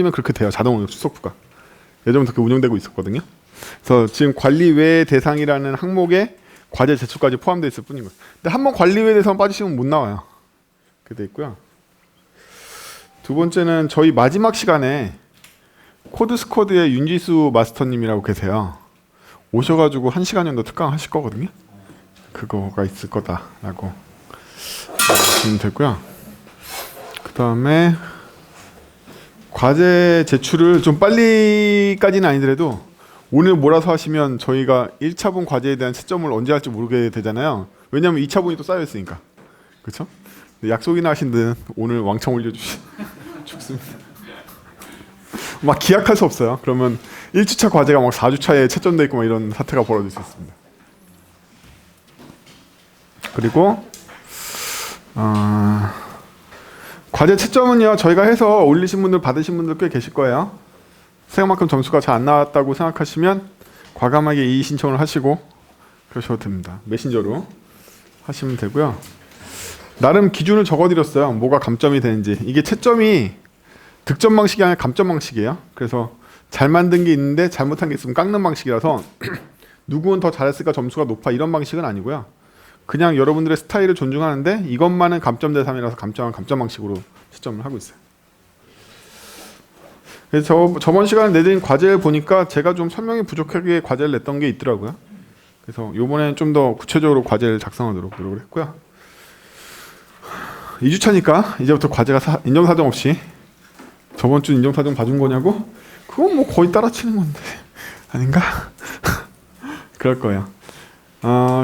면 그렇게 돼요. 자동으로 수속부가. 예전부터 그렇게 운영되고 있었거든요. 그래서 지금 관리외 대상이라는 항목에 과제 제출까지 포함되어 있을 뿐인 거예요. 근데 한번 관리외 대상 빠지시면 못 나와요. 그렇게 돼 있고요. 두 번째는 저희 마지막 시간에 코드스쿼드의 윤지수 마스터님이라고 계세요. 오셔가지고 1시간 정도 특강 하실 거거든요. 그거가 있을 거다라고 보시면 되고요. 그 다음에 과제 제출을 좀 빨리까지는 아니더라도 오늘 몰아서 하시면 저희가 1차분 과제에 대한 채점을 언제 할지 모르게 되잖아요. 왜냐하면 2차분이 또 쌓여 있으니까. 그렇죠? 약속이나 하신 듯 오늘 왕창 올려주시 죽습니다. 막 기약할 수 없어요. 그러면 1주차 과제가 막 4주차에 채점돼 있고 막 이런 사태가 벌어질 수 있습니다. 그리고 과제 채점은요, 저희가 해서 올리신 분들 받으신 분들 꽤 계실 거예요. 생각만큼 점수가 잘 안 나왔다고 생각하시면 과감하게 이의 신청을 하시고 그러셔도 됩니다. 메신저로 하시면 되고요. 나름 기준을 적어드렸어요. 뭐가 감점이 되는지. 이게 채점이 득점 방식이 아니라 감점 방식이에요. 그래서 잘 만든 게 있는데 잘못한 게 있으면 깎는 방식이라서 누구는 더 잘했을까 점수가 높아 이런 방식은 아니고요. 그냥 여러분들의 스타일을 존중하는데 이것만은 감점 대상이라서 감점 방식으로 채점을 하고 있어요. 그래서 저번 시간에 내드린 과제를 보니까 제가 좀 설명이 부족하게 과제를 냈던 게 있더라고요. 그래서 이번에는 좀 더 구체적으로 과제를 작성하도록 노력을 했고요. 2주차니까 이제부터 과제가 인정사정 없이 저번 주 인정사정 봐준 거냐고? 그건 뭐 거의 따라치는 건데 아닌가? 그럴 거예요.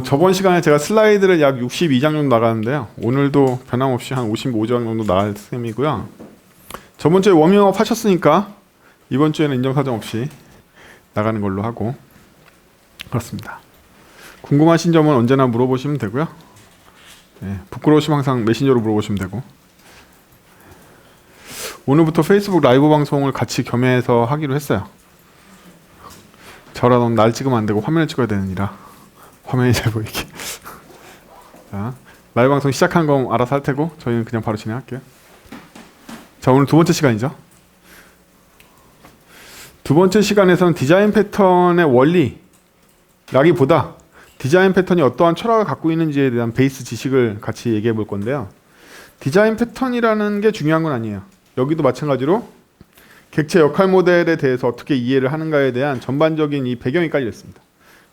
저번 시간에 제가 슬라이드를 약 62장 정도 나가는데요. 오늘도 변함없이 한 55장 정도 나갈 셈이고요. 저번 주에 워밍업 하셨으니까 이번 주에는 인정사정 없이 나가는 걸로 하고 그렇습니다. 궁금하신 점은 언제나 물어보시면 되고요. 네, 부끄러우시면 항상 메신저로 물어보시면 되고 오늘부터 페이스북 라이브 방송을 같이 겸해서 하기로 했어요. 저라도 날 찍으면 안 되고 화면을 찍어야 되느니라 화면이 잘 보이게. 자, 라이브 방송 시작한 거 알아서 할 테고 저희는 그냥 바로 진행할게요. 자, 오늘 두 번째 시간이죠. 두 번째 시간에서는 디자인 패턴의 원리라기보다 디자인 패턴이 어떠한 철학을 갖고 있는지에 대한 베이스 지식을 같이 얘기해 볼 건데요. 디자인 패턴이라는 게 중요한 건 아니에요. 여기도 마찬가지로 객체 역할 모델에 대해서 어떻게 이해를 하는가에 대한 전반적인 이 배경이 깔려 있습니다.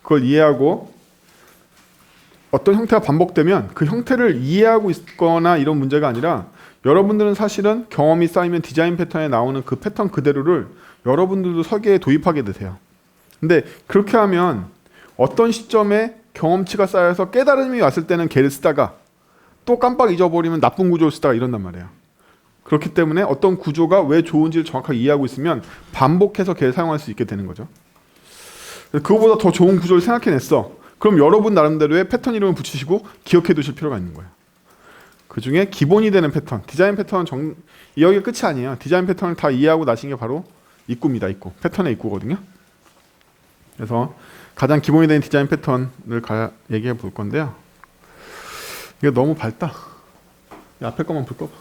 그걸 이해하고 어떤 형태가 반복되면 그 형태를 이해하고 있거나 이런 문제가 아니라 여러분들은 사실은 경험이 쌓이면 디자인 패턴에 나오는 그 패턴 그대로를 여러분들도 설계에 도입하게 되세요. 근데 그렇게 하면 어떤 시점에 경험치가 쌓여서 깨달음이 왔을 때는 걔를 쓰다가 또 깜빡 잊어버리면 나쁜 구조를 쓰다가 이런단 말이에요. 그렇기 때문에 어떤 구조가 왜 좋은지를 정확하게 이해하고 있으면 반복해서 걔를 사용할 수 있게 되는 거죠. 그거보다 더 좋은 구조를 생각해냈어. 그럼 여러분 나름대로의 패턴 이름을 붙이시고 기억해 두실 필요가 있는 거예요. 그 중에 기본이 되는 패턴, 디자인 패턴은 여기가 끝이 아니에요. 디자인 패턴을 다 이해하고 나신 게 바로 입구입니다. 입구. 패턴의 입구거든요. 그래서 가장 기본이 되는 디자인 패턴을 얘기해 볼 건데요. 이게 너무 밝다. 앞에 것만 불 꺼봐.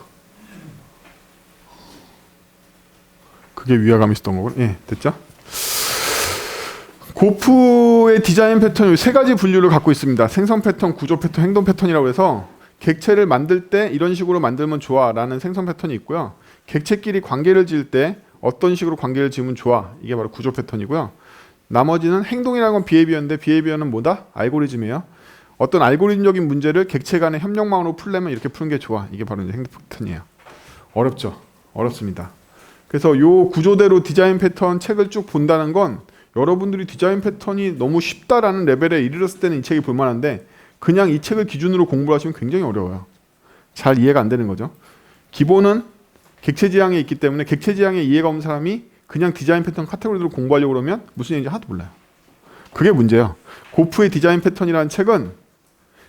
그게 위화감이 있었던 거고. 예, 됐죠? 고프의 디자인 패턴이 세 가지 분류를 갖고 있습니다. 생성 패턴, 구조 패턴, 행동 패턴이라고 해서 객체를 만들 때 이런 식으로 만들면 좋아 라는 생성 패턴이 있고요. 객체끼리 관계를 지을 때 어떤 식으로 관계를 지으면 좋아. 이게 바로 구조 패턴이고요. 나머지는 행동이라는 건 비헤이비어인데 비헤이비어는 뭐다? 알고리즘이에요. 어떤 알고리즘적인 문제를 객체 간의 협력망으로 풀려면 이렇게 푸는 게 좋아. 이게 바로 이제 행동 패턴이에요. 어렵죠? 어렵습니다. 그래서 요 구조대로 디자인 패턴 책을 쭉 본다는 건 여러분들이 디자인 패턴이 너무 쉽다라는 레벨에 이르렀을 때는 이 책이 볼만한데 그냥 이 책을 기준으로 공부를 하시면 굉장히 어려워요. 잘 이해가 안 되는 거죠. 기본은 객체 지향에 있기 때문에 객체 지향에 이해가 없는 사람이 그냥 디자인 패턴 카테고리로 공부하려고 그러면 무슨 얘기인지 하나도 몰라요. 그게 문제예요. 고프의 디자인 패턴이라는 책은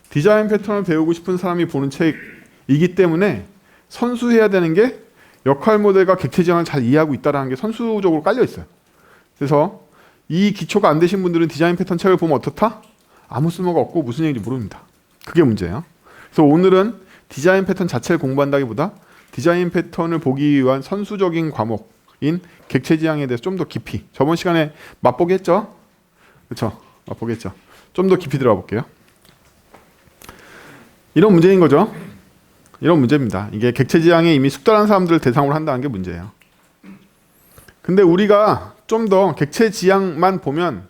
디자인 패턴을 배우고 싶은 사람이 보는 책이기 때문에 선수해야 되는 게 역할 모델과 객체 지향을 잘 이해하고 있다는 게 선수적으로 깔려 있어요. 그래서 이 기초가 안 되신 분들은 디자인 패턴 책을 보면 어떻다? 아무 쓸모가 없고 무슨 얘기인지 모릅니다. 그게 문제예요. 그래서 오늘은 디자인 패턴 자체를 공부한다기보다 디자인 패턴을 보기 위한 선수적인 과목, 객체 지향에 대해서 좀 더 깊이 저번 시간에 맛보기 했죠? 그렇죠? 맛보기 했죠? 좀 더 깊이 들어가 볼게요. 이런 문제인 거죠. 이런 문제입니다. 이게 객체 지향에 이미 숙달한 사람들을 대상으로 한다는 게 문제예요. 근데 우리가 좀 더 객체 지향만 보면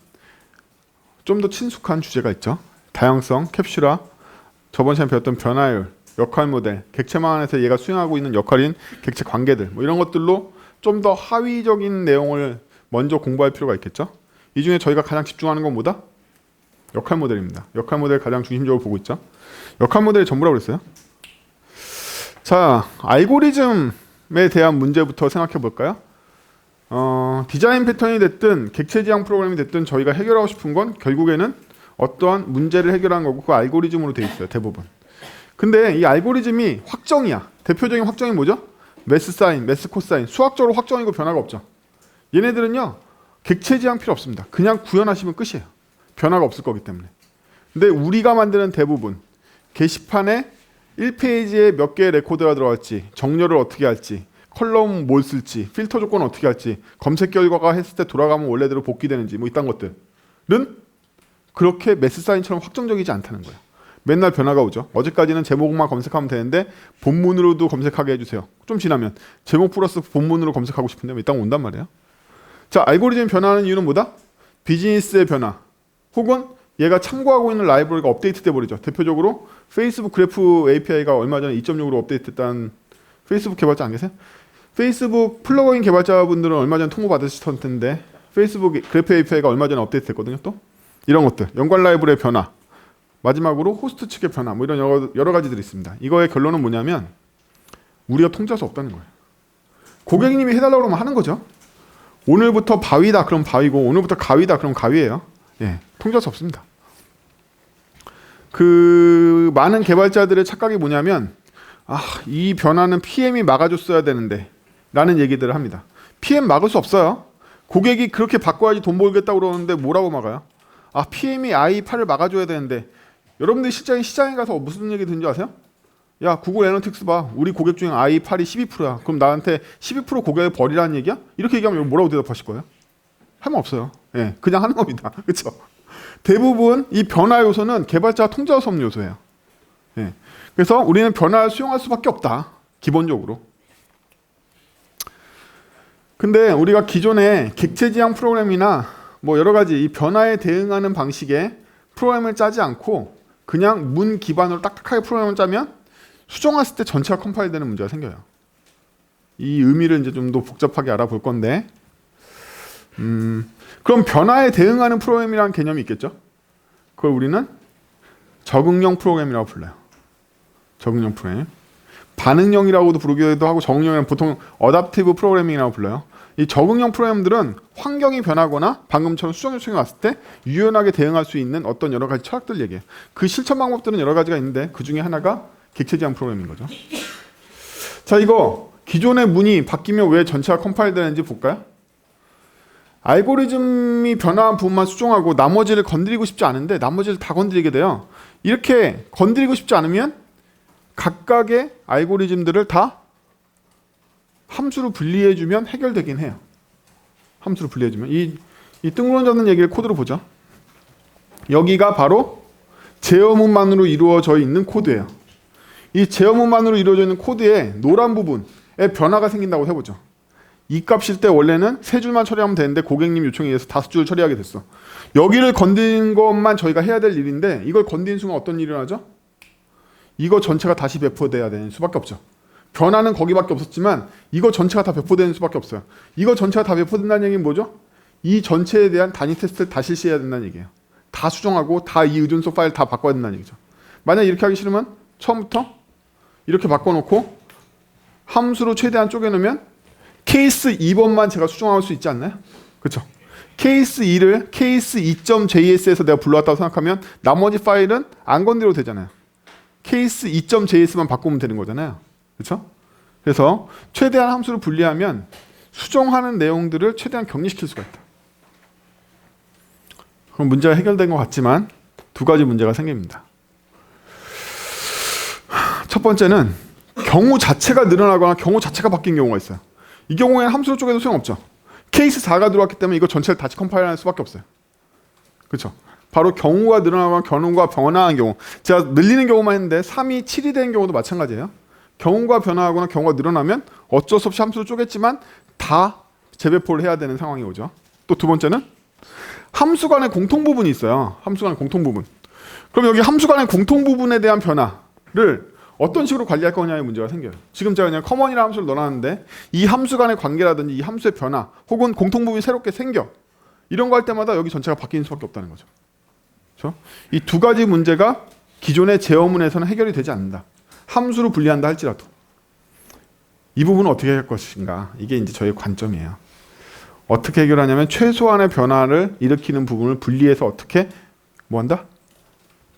좀 더 친숙한 주제가 있죠. 다양성, 캡슐화, 저번 시간에 배웠던 변화율, 역할 모델, 객체망 안에서 얘가 수행하고 있는 역할인 객체 관계들 뭐 이런 것들로 좀 더 하위적인 내용을 먼저 공부할 필요가 있겠죠. 이 중에 저희가 가장 집중하는 건 뭐다? 역할 모델입니다. 역할 모델 가장 중심적으로 보고 있죠. 역할 모델이 전부라고 그랬어요. 자, 알고리즘에 대한 문제부터 생각해 볼까요? 디자인 패턴이 됐든 객체 지향 프로그램이 됐든 저희가 해결하고 싶은 건 결국에는 어떠한 문제를 해결한 거고 그 알고리즘으로 돼 있어요. 대부분. 근데 이 알고리즘이 확정이야. 대표적인 확정이 뭐죠? 매스 사인, 매스 코사인. 수학적으로 확정이고 변화가 없죠. 얘네들은요. 객체 지향 필요 없습니다. 그냥 구현하시면 끝이에요. 변화가 없을 거기 때문에. 근데 우리가 만드는 대부분 게시판에 1페이지에 몇 개의 레코드가 들어갈지, 정렬을 어떻게 할지, 컬럼 뭘 쓸지, 필터 조건을 어떻게 할지, 검색 결과가 했을 때 돌아가면 원래대로 복귀되는지 뭐 이딴 것들은 그렇게 매스 사인처럼 확정적이지 않다는 거예요. 맨날 변화가 오죠. 어제까지는 제목만 검색하면 되는데 본문으로도 검색하게 해주세요. 좀 지나면 제목 플러스 본문으로 검색하고 싶은데 이딴 거 온단 말이에요. 자, 알고리즘이 변화하는 이유는 뭐다? 비즈니스의 변화 혹은 얘가 참고하고 있는 라이브러리가 업데이트 돼버리죠. 대표적으로 페이스북 그래프 API가 얼마 전에 2.6으로 업데이트했다는 페이스북 개발자 안 계세요? 페이스북 플러그인 개발자분들은 얼마 전에 통보 받으셨을 텐데 페이스북 그래프 API가 얼마 전에 업데이트 됐거든요. 또 이런 것들 연관 라이브러리의 변화 마지막으로 호스트 측의 변화 뭐 이런 여러 가지들이 있습니다. 이거의 결론은 뭐냐면 우리가 통제할 수 없다는 거예요. 고객님이 해달라고 하면 하는 거죠. 오늘부터 바위다 그럼 바위고 오늘부터 가위다 그럼 가위예요. 예, 통제할 수 없습니다. 그 많은 개발자들의 착각이 뭐냐면 이 변화는 PM이 막아줬어야 되는데 라는 얘기들을 합니다. PM 막을 수 없어요. 고객이 그렇게 바꿔야지 돈 벌겠다고 그러는데 뭐라고 막아요? PM이 i8을 막아줘야 되는데 여러분들이 실제 시장에 가서 무슨 얘기 듣는지 아세요? 야 구글 애널리틱스 봐. 우리 고객 중에 i8이 12%야. 그럼 나한테 12% 고객을 버리라는 얘기야? 이렇게 얘기하면 뭐라고 대답하실 거예요? 할 말 없어요. 예, 그냥 하는 겁니다. 그렇죠? 대부분 이 변화 요소는 개발자가 통제할 수 없는 요소예요. 예. 그래서 우리는 변화를 수용할 수밖에 없다. 기본적으로. 근데 우리가 기존에 객체 지향 프로그램이나 뭐 여러 가지 이 변화에 대응하는 방식의 프로그램을 짜지 않고 그냥 문 기반으로 딱딱하게 프로그램을 짜면 수정했을 때 전체가 컴파일 되는 문제가 생겨요. 이 의미를 이제 좀 더 복잡하게 알아볼 건데 그럼 변화에 대응하는 프로그램이라는 개념이 있겠죠? 그걸 우리는 적응형 프로그램이라고 불러요. 적응형 프로그램. 반응형이라고도 부르기도 하고 적응형은 보통 어댑티브 프로그래밍이라고 불러요. 이 적응형 프로그램들은 환경이 변하거나 방금처럼 수정 요청이 왔을 때 유연하게 대응할 수 있는 어떤 여러 가지 철학들 얘기해요. 그 실천 방법들은 여러 가지가 있는데 그 중에 하나가 객체 지향 프로그램인 거죠. 자, 이거 기존의 문이 바뀌면 왜 전체가 컴파일 되는지 볼까요? 알고리즘이 변화한 부분만 수정하고 나머지를 건드리고 싶지 않은데 나머지를 다 건드리게 돼요. 이렇게 건드리고 싶지 않으면 각각의 알고리즘들을 다 함수로 분리해주면 해결되긴 해요. 함수로 분리해주면 이 뜬구름 잡는 얘기를 코드로 보죠. 여기가 바로 제어문만으로 이루어져 있는 코드예요. 이 제어문만으로 이루어져 있는 코드의 노란 부분에 변화가 생긴다고 해보죠. 이 값일 때 원래는 3줄만 처리하면 되는데 고객님 요청에 의해서 5줄 처리하게 됐어. 여기를 건드린 것만 저희가 해야 될 일인데 이걸 건드린 순간 어떤 일이 일어나죠? 이거 전체가 다시 배포돼야 되는 수밖에 없죠. 변화는 거기밖에 없었지만 이거 전체가 다 배포되는 수밖에 없어요. 이거 전체가 다 배포된다는 얘기는 뭐죠? 이 전체에 대한 단위 테스트를 다 실시해야 된다는 얘기예요. 다 수정하고 다 이 의존소 파일 다 바꿔야 된다는 얘기죠. 만약 이렇게 하기 싫으면 처음부터 이렇게 바꿔놓고 함수로 최대한 쪼개놓으면 케이스 2번만 제가 수정할 수 있지 않나요? 그렇죠? 케이스 2를 케이스 2.js에서 내가 불러왔다고 생각하면 나머지 파일은 안 건드려도 되잖아요. 케이스 2.js만 바꾸면 되는 거잖아요. 그렇죠? 그래서 최대한 함수를 분리하면 수정하는 내용들을 최대한 격리시킬 수가 있다. 그럼 문제가 해결된 것 같지만 두 가지 문제가 생깁니다. 첫 번째는 경우 자체가 늘어나거나 경우 자체가 바뀐 경우가 있어요. 이 경우에는 함수로 쪼개도 소용없죠. 케이스 4가 들어왔기 때문에 이거 전체를 다시 컴파일할 수밖에 없어요. 그렇죠? 바로 경우가 늘어나거나 경우가 변화한 경우. 제가 늘리는 경우만 했는데 3이 7이 되는 경우도 마찬가지예요. 경우가 변화하거나 경우가 늘어나면 어쩔 수 없이 함수로 쪼갰지만 다 재배포를 해야 되는 상황이 오죠. 또 두 번째는 함수 간의 공통 부분이 있어요. 함수 간의 공통 부분. 그럼 여기 함수 간의 공통 부분에 대한 변화를 어떤 식으로 관리할 거냐의 문제가 생겨요. 지금 제가 그냥 커먼이라는 함수를 넣어놨는데 이 함수 간의 관계라든지 이 함수의 변화 혹은 공통 부분이 새롭게 생겨. 이런 거 할 때마다 여기 전체가 바뀌는 수밖에 없다는 거죠. 그렇죠? 이 두 가지 문제가 기존의 제어문에서는 해결이 되지 않는다. 함수로 분리한다 할지라도. 이 부분은 어떻게 할 것인가. 이게 이제 저의 관점이에요. 어떻게 해결하냐면 최소한의 변화를 일으키는 부분을 분리해서 어떻게 뭐한다?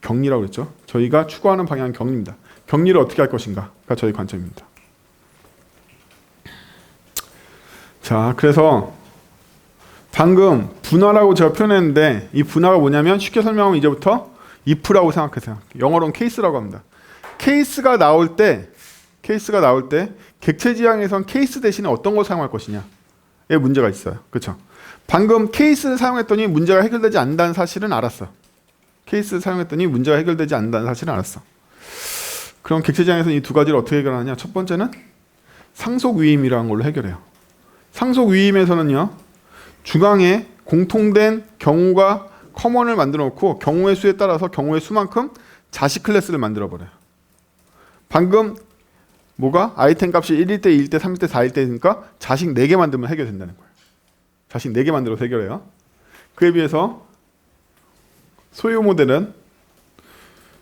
격리라고 그랬죠. 저희가 추구하는 방향은 격리입니다. 격리를 어떻게 할 것인가가 저희 관점입니다. 자, 그래서 방금 분화라고 제가 표현했는데 이 분화가 뭐냐면 쉽게 설명하면 이제부터 if라고 생각하세요. 영어로는 case라고 합니다. 케이스가 나올 때 객체 지향에선 케이스 대신에 어떤 걸 사용할 것이냐에 문제가 있어요. 그렇죠? 방금 케이스를 사용했더니 문제가 해결되지 않는다는 사실은 알았어. 케이스를 사용했더니 문제가 해결되지 않는다는 사실은 알았어. 그럼 객체 지향에서는 이 두 가지를 어떻게 해결하느냐? 첫 번째는 상속 위임이라는 걸로 해결해요. 상속 위임에서는요. 중앙에 공통된 경우가 커먼을 만들어 놓고 경우의 수에 따라서 경우의 수만큼 자식 클래스를 만들어 버려요. 방금 뭐가 아이템 값이 1일 때, 2일 때, 3일 때, 4일 때니까 자식 4개 만들면 해결된다는 거예요. 자식 4개 만들어서 해결해요. 그에 비해서 소유 모델은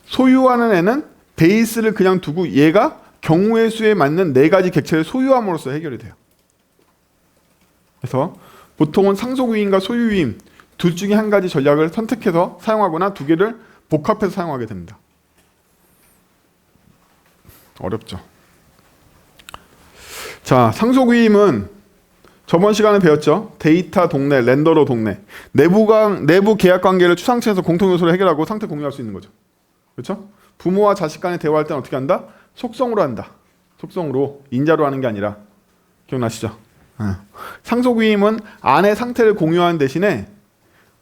소유하는 애는 베이스를 그냥 두고 얘가 경우의 수에 맞는 4가지 객체를 소유함으로써 해결이 돼요. 그래서 보통은 상속 위임과 소유 위임 둘 중에 한 가지 전략을 선택해서 사용하거나 두 개를 복합해서 사용하게 됩니다. 어렵죠. 자, 상속 위임은 저번 시간에 배웠죠. 데이터 동네, 렌더러 동네. 내부 계약 관계를 추상층에서 공통 요소로 해결하고 상태 공유할 수 있는 거죠. 그렇죠? 부모와 자식 간에 대화할 때는 어떻게 한다? 속성으로 한다. 속성으로, 인자로 하는 게 아니라. 기억나시죠? 상속 위임은 안의 상태를 공유하는 대신에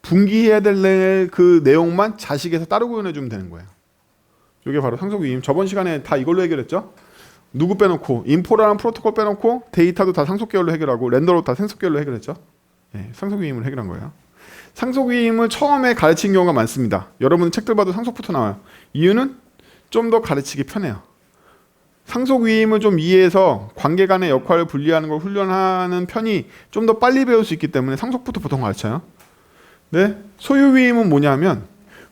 분기해야 될 그 내용만 자식에서 따로 구현해 주면 되는 거예요. 이게 바로 상속 위임. 저번 시간에 다 이걸로 해결했죠. 누구 빼놓고 인포라는 프로토콜 빼놓고 데이터도 다 상속 계열로 해결하고 렌더로 다 상속 계열로 해결했죠. 상속 위임을 해결한 거예요. 상속 위임을 처음에 가르친 경우가 많습니다. 여러분 책들 봐도 상속부터 나와요. 이유는 좀 더 가르치기 편해요. 상속 위임을 좀 이해해서 관계 간의 역할을 분리하는 걸 훈련하는 편이 좀 더 빨리 배울 수 있기 때문에 상속부터 보통 가르쳐요. 네, 소유 위임은 뭐냐면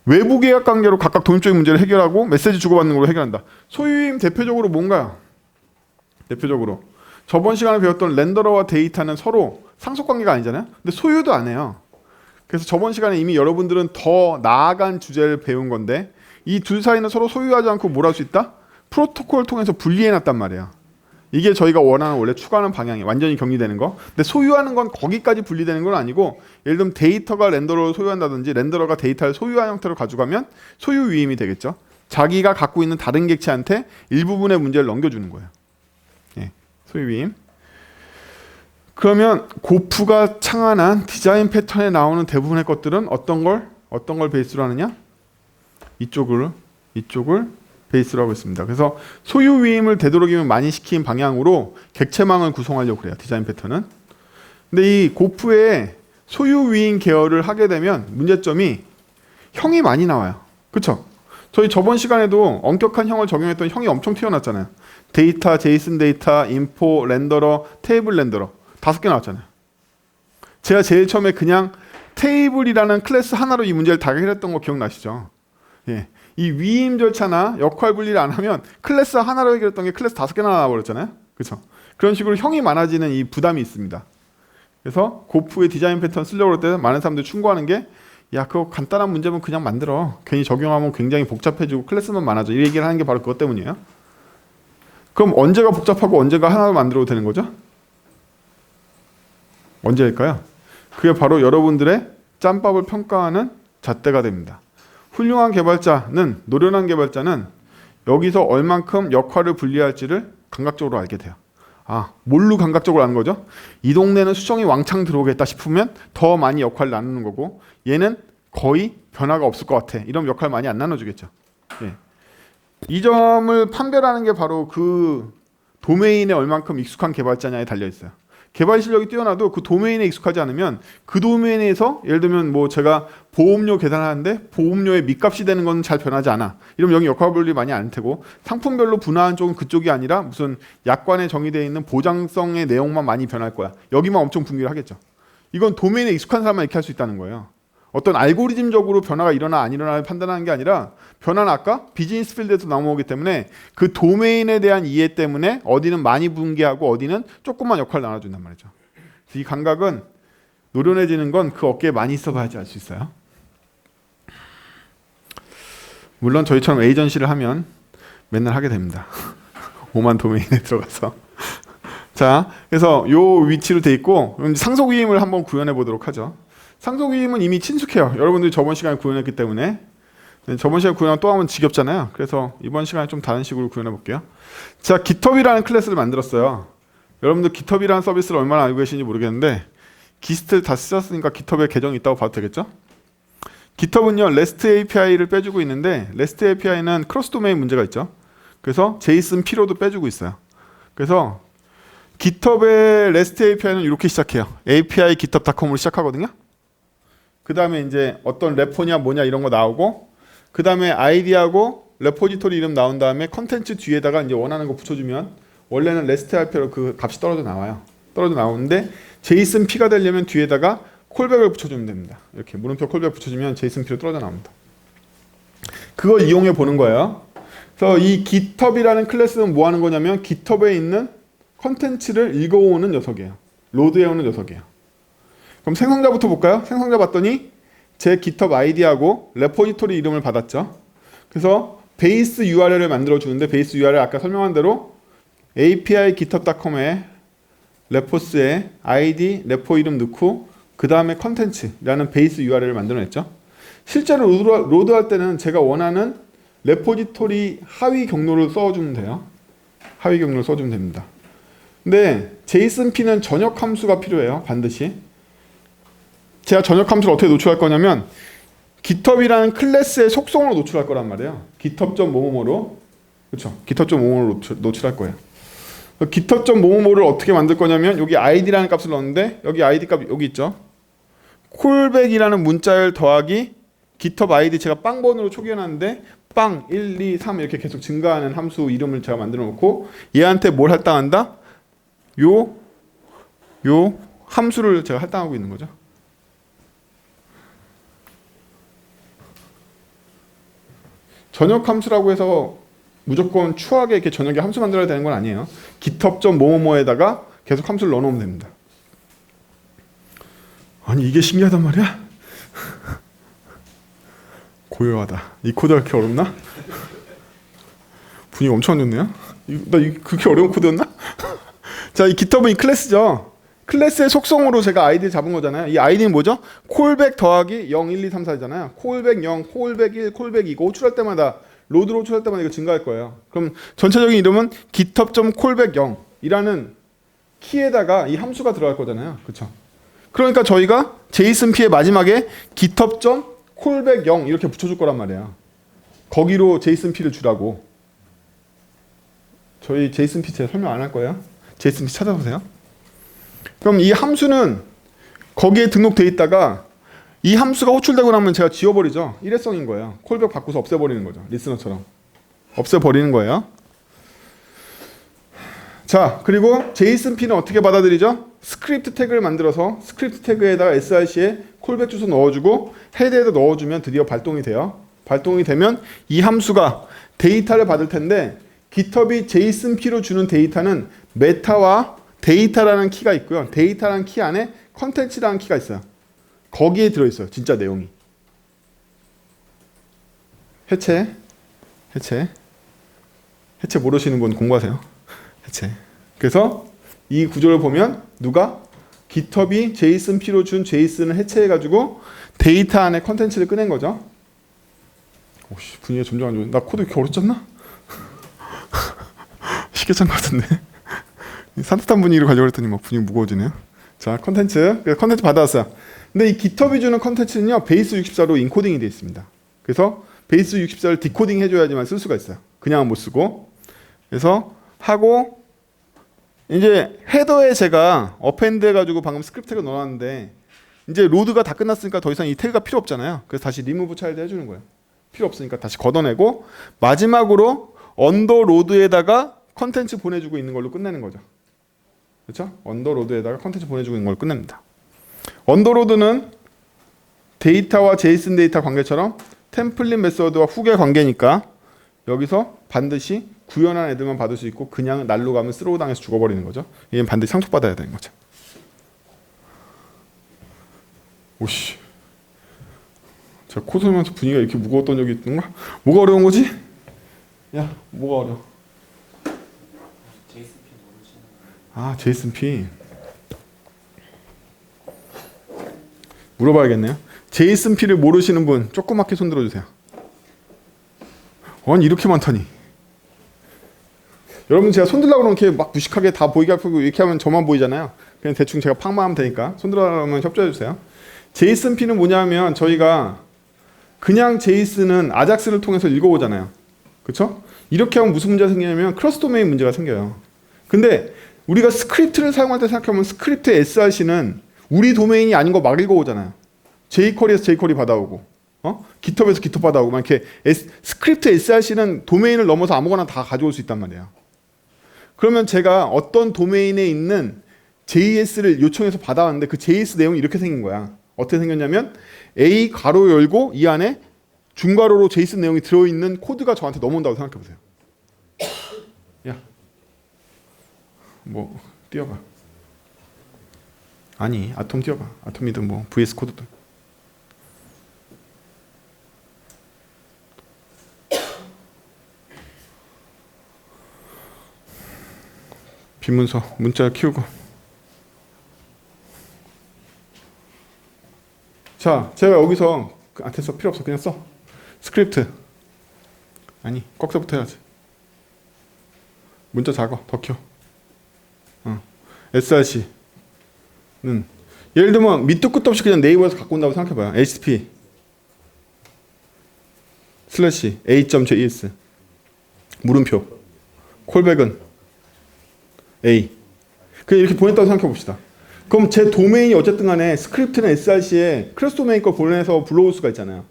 외부 계약 관계로 각각 독립적인 문제를 해결하고 메시지 주고받는 걸로 해결한다. 소유 위임 대표적으로 뭔가요? 대표적으로 저번 시간에 배웠던 렌더러와 데이터는 서로 상속 관계가 아니잖아요. 근데 소유도 안 해요. 그래서 저번 시간에 이미 여러분들은 더 나아간 주제를 배운 건데 이 둘 사이는 서로 소유하지 않고 뭘 할 수 있다? 프로토콜을 통해서 분리해놨단 말이에요. 이게 저희가 원하는 원래 추구하는 방향이 완전히 격리되는 거. 근데 소유하는 건 거기까지 분리되는 건 아니고 예를 들면 데이터가 렌더러를 소유한다든지 렌더러가 데이터를 소유한 형태로 가져가면 소유 위임이 되겠죠. 자기가 갖고 있는 다른 객체한테 일부분의 문제를 넘겨주는 거예요. 소유 위임. 그러면 고프가 창안한 디자인 패턴에 나오는 대부분의 것들은 어떤 걸 베이스로 하느냐? 이쪽을 베이스로 하고 있습니다. 그래서 소유 위임을 되도록이면 많이 시킨 방향으로 객체망을 구성하려고 그래요. 디자인 패턴은. 근데 이 고프의 소유 위임 계열을 하게 되면 문제점이 형이 많이 나와요. 그렇죠? 저희 저번 시간에도 엄격한 형을 적용했던 형이 엄청 튀어났잖아요. 데이터, 제이슨 데이터, 인포, 렌더러, 테이블 렌더러 5개 나왔잖아요. 제가 제일 처음에 그냥 테이블이라는 클래스 하나로 이 문제를 다 해결했던 거 기억나시죠? 이 위임 절차나 역할 분리를 안 하면 클래스 하나로 해결했던 게 클래스 5개나 나와버렸잖아요. 그렇죠? 그런 식으로 형이 많아지는 이 부담이 있습니다. 그래서 고프의 디자인 패턴 쓰려고 할 때 많은 사람들이 충고하는 게 야, 그거 간단한 문제면 그냥 만들어. 괜히 적용하면 굉장히 복잡해지고 클래스만 많아져. 이 얘기를 하는 게 바로 그것 때문이에요. 그럼 언제가 복잡하고 언제가 하나로 만들어도 되는 거죠? 언제일까요? 그게 바로 여러분들의 짬밥을 평가하는 잣대가 됩니다. 훌륭한 개발자는, 노련한 개발자는 여기서 얼만큼 역할을 분리할지를 감각적으로 알게 돼요. 뭘로 감각적으로 아는 거죠? 이 동네는 수정이 왕창 들어오겠다 싶으면 더 많이 역할을 나누는 거고, 얘는 거의 변화가 없을 것 같아. 이런 역할 많이 안 나눠주겠죠. 예. 이 점을 판별하는 게 바로 그 도메인에 얼만큼 익숙한 개발자냐에 달려 있어요. 개발 실력이 뛰어나도 그 도메인에 익숙하지 않으면 그 도메인에서 예를 들면 뭐 제가 보험료 계산하는데 보험료의 밑값이 되는 건 잘 변하지 않아. 이러면 여기 역할 분리 많이 안 되고, 상품별로 분화한 쪽은 그쪽이 아니라 무슨 약관에 정의되어 있는 보장성의 내용만 많이 변할 거야. 여기만 엄청 분기를 하겠죠. 이건 도메인에 익숙한 사람만 이렇게 할 수 있다는 거예요. 어떤 알고리즘적으로 변화가 일어나 안 일어나를 판단하는 게 아니라, 변화는 아까 비즈니스 필드에서 나오기 때문에 그 도메인에 대한 이해 때문에 어디는 많이 분기하고 어디는 조금만 역할을 나눠준단 말이죠. 이 감각은 노련해지는 건 그 어깨에 많이 있어봐야지 알 수 있어요. 물론 저희처럼 에이전시를 하면 맨날 하게 됩니다. 오만 도메인에 들어가서. 자, 그래서 요 위치로 돼 있고, 상속위임을 한번 구현해 보도록 하죠. 상속위임은 이미 친숙해요. 여러분들이 저번 시간에 구현했기 때문에. 저번 시간에 구현하면 또 하면 지겹잖아요. 그래서 이번 시간에 좀 다른 식으로 구현해 볼게요. 제가 GitHub이라는 클래스를 만들었어요. 여러분들 GitHub이라는 서비스를 얼마나 알고 계신지 모르겠는데, 기스트 다 쓰셨으니까 GitHub에 계정이 있다고 봐도 되겠죠? GitHub은요, REST API를 빼주고 있는데, REST API는 크로스 도메인 문제가 있죠. 그래서 JSON P로도 빼주고 있어요. 그래서 GitHub의 REST API는 이렇게 시작해요. API GitHub.com으로 시작하거든요. 그 다음에 이제 어떤 레포냐 뭐냐 이런 거 나오고, 그 다음에 아이디하고 레포지토리 이름 나온 다음에 컨텐츠 뒤에다가 이제 원하는 거 붙여주면, 원래는 REST API로 그 값이 떨어져 나와요. 떨어져 나오는데 JSON P가 되려면 뒤에다가 콜백을 붙여주면 됩니다. 이렇게 물음표 콜백 붙여주면 JSON P로 떨어져 나옵니다. 그걸 이용해 보는 거예요. 그래서 이 GitHub이라는 클래스는 뭐 하는 거냐면, GitHub에 있는 컨텐츠를 읽어오는 녀석이에요. 로드해오는 녀석이에요. 그럼 생성자부터 볼까요? 생성자 봤더니 제 GitHub 아이디하고 레포지토리 이름을 받았죠. 그래서 베이스 URL을 만들어 주는데, 베이스 URL 아까 설명한 대로 API GitHub.com에 레포스에 아이디, 레포 이름 넣고 그 다음에 컨텐츠라는 베이스 URL을 만들어냈죠. 실제로 로드할 때는 제가 원하는 레포지토리 하위 경로를 써주면 돼요. 하위 경로를 써주면 됩니다. 근데 JSONP는 전역 함수가 필요해요. 반드시. 제가 전역 함수를 어떻게 노출할 거냐면, GitHub이라는 클래스의 속성으로 노출할 거란 말이에요. GitHub.뭐뭐뭐로, 그렇죠? GitHub.뭐뭐로 노출할 거예요. GitHub.뭐뭐뭐를 어떻게 만들 거냐면, 여기 id라는 값을 넣었는데, 여기 id 값 여기 있죠. 콜백이라는 문자열 더하기 GitHub id 제가 빵번으로 초기해놨는데, 빵 1, 2, 3 이렇게 계속 증가하는 함수 이름을 제가 만들어 놓고, 얘한테 뭘 할당한다? 요 함수를 제가 할당하고 있는 거죠. 전역 함수라고 해서 무조건 추하게 이렇게 전역에 함수 만들어야 되는 건 아니에요. GitHub.뭐뭐뭐에다가 계속 함수를 넣어놓으면 됩니다. 아니 이게 신기하단 말이야? 고요하다. 이 코드가 그렇게 어렵나? 분위기 엄청 안 좋네요. 나 그렇게 어려운 코드였나? 자, 이 GitHub은 이 클래스죠. 클래스의 속성으로 제가 아이디 잡은 거잖아요. 이 아이디는 뭐죠? 콜백 더하기 0, 1, 2, 3, 4잖아요. 콜백 0, 콜백 1, 콜백 2. 이거 호출할 때마다, 로드로 호출할 때마다 이거 증가할 거예요. 그럼 전체적인 이름은 github.callback0이라는 키에다가 이 함수가 들어갈 거잖아요. 그렇죠? 그러니까 저희가 JSONP의 마지막에 github.callback0 이렇게 붙여줄 거란 말이에요. 거기로 JSONP를 주라고. 저희 JSONP 제가 설명 안 할 거예요. JSONP 찾아보세요. 그럼 이 함수는 거기에 등록돼 있다가 이 함수가 호출되고 나면 제가 지워버리죠. 일회성인 거예요. 콜백 바꾸서 없애버리는 거죠. 리스너처럼. 없애버리는 거예요. 자, 그리고 JSONP는 어떻게 받아들이죠? 스크립트 태그를 만들어서 스크립트 태그에다가 src에 콜백 주소 넣어주고 헤드에다 넣어주면 드디어 발동이 돼요. 발동이 되면 이 함수가 데이터를 받을 텐데, GitHub이 JSONP로 주는 데이터는 메타와 데이터라는 키가 있고요. 데이터라는 키 안에 컨텐츠라는 키가 있어요. 거기에 들어있어요. 진짜 내용이. 해체 모르시는 분 공부하세요. 해체. 그래서 이 구조를 보면 누가 GitHub이 JSONP로 준 JSON을 해체해가지고 데이터 안에 컨텐츠를 꺼낸 거죠. 오씨, 분위기가 점점 안 좋네. 나 코드 이렇게 어렵지 않나? 쉽게 짠 것 같은데. 산뜻한 분위기로 가려고 했더니 막 분위기 무거워지네요. 자, 컨텐츠. 그래서 컨텐츠 받아왔어요. 근데 이 GitHub이 주는 컨텐츠는요, 베이스 64로 인코딩이 되어 있습니다. 그래서 베이스 64를 디코딩 해줘야지만 쓸 수가 있어요. 그냥은 못 쓰고. 그래서 하고, 이제 헤더에 제가 어펜드 해가지고 방금 스크립트를 넣어놨는데, 이제 로드가 다 끝났으니까 더 이상 이 태그가 필요 없잖아요. 그래서 다시 리무브 차일드 해주는 거예요. 필요 없으니까 다시 걷어내고, 마지막으로 언더 로드에다가 컨텐츠 보내주고 있는 걸로 끝내는 거죠. 그렇죠? 언더로드에다가 컨텐츠 보내주고 있는 걸 끝냅니다. 언더로드는 데이터와 제이슨 데이터 관계처럼 템플릿 메서드와 훅의 관계니까 여기서 반드시 구현한 애들만 받을 수 있고 그냥 날로 가면 스로우 당해서 죽어버리는 거죠. 얘는 반드시 상속받아야 되는 거죠. 오씨. 제가 코 설면서 분위기가 이렇게 무거웠던 적이 있던가? 뭐가 어려운 거지? 야, 뭐가 어려워? 아, 제이슨피 물어봐야겠네요. 제이슨피를 모르시는 분 조그맣게 손 들어주세요. 아니 이렇게 많다니. 여러분 제가 손 들라고 그러면 이렇게 막 무식하게 다 보이게 하고 이렇게 하면 저만 보이잖아요. 그냥 대충 제가 팍만 하면 되니까 손 들라면 협조해주세요. 제이슨피는 뭐냐면 저희가 그냥 제이슨은 아작스를 통해서 읽어오잖아요. 그렇죠? 이렇게 하면 무슨 문제가 생기냐면 크로스 도메인 문제가 생겨요. 근데 우리가 스크립트를 사용할 때 생각하면 스크립트의 SRC는 우리 도메인이 아닌 거 막 읽어오잖아요. jQuery에서 jQuery 받아오고, GitHub에서 GitHub 받아오고, 막 이렇게 스크립트 SRC는 도메인을 넘어서 아무거나 다 가져올 수 있단 말이에요. 그러면 제가 어떤 도메인에 있는 JS를 요청해서 받아왔는데 그 JS 내용이 이렇게 생긴 거야. 어떻게 생겼냐면 A 가로 열고 이 안에 중괄호로 JSON 내용이 들어있는 코드가 저한테 넘어온다고 생각해보세요. 야. 뭐 띄워봐. 아니 아톰 띄워봐. 아톰이든 뭐 VS 코드든. 빈문서 문자 키우고. 자, 제가 여기서 됐어, 필요 없어, 그냥 써. 스크립트. 아니 꺽쇠부터 해야지. 문자 작아, 더 키워. SRC는 예를 들면 밑도 끝도 없이 그냥 네이버에서 갖고 온다고 생각해봐요. http /a.js 물음표 콜백은 a 그냥 이렇게 보냈다고 생각해봅시다. 그럼 제 도메인이 어쨌든 간에 스크립트는 SRC에 크로스 도메인 걸 보내서 불러올 수가 있잖아요.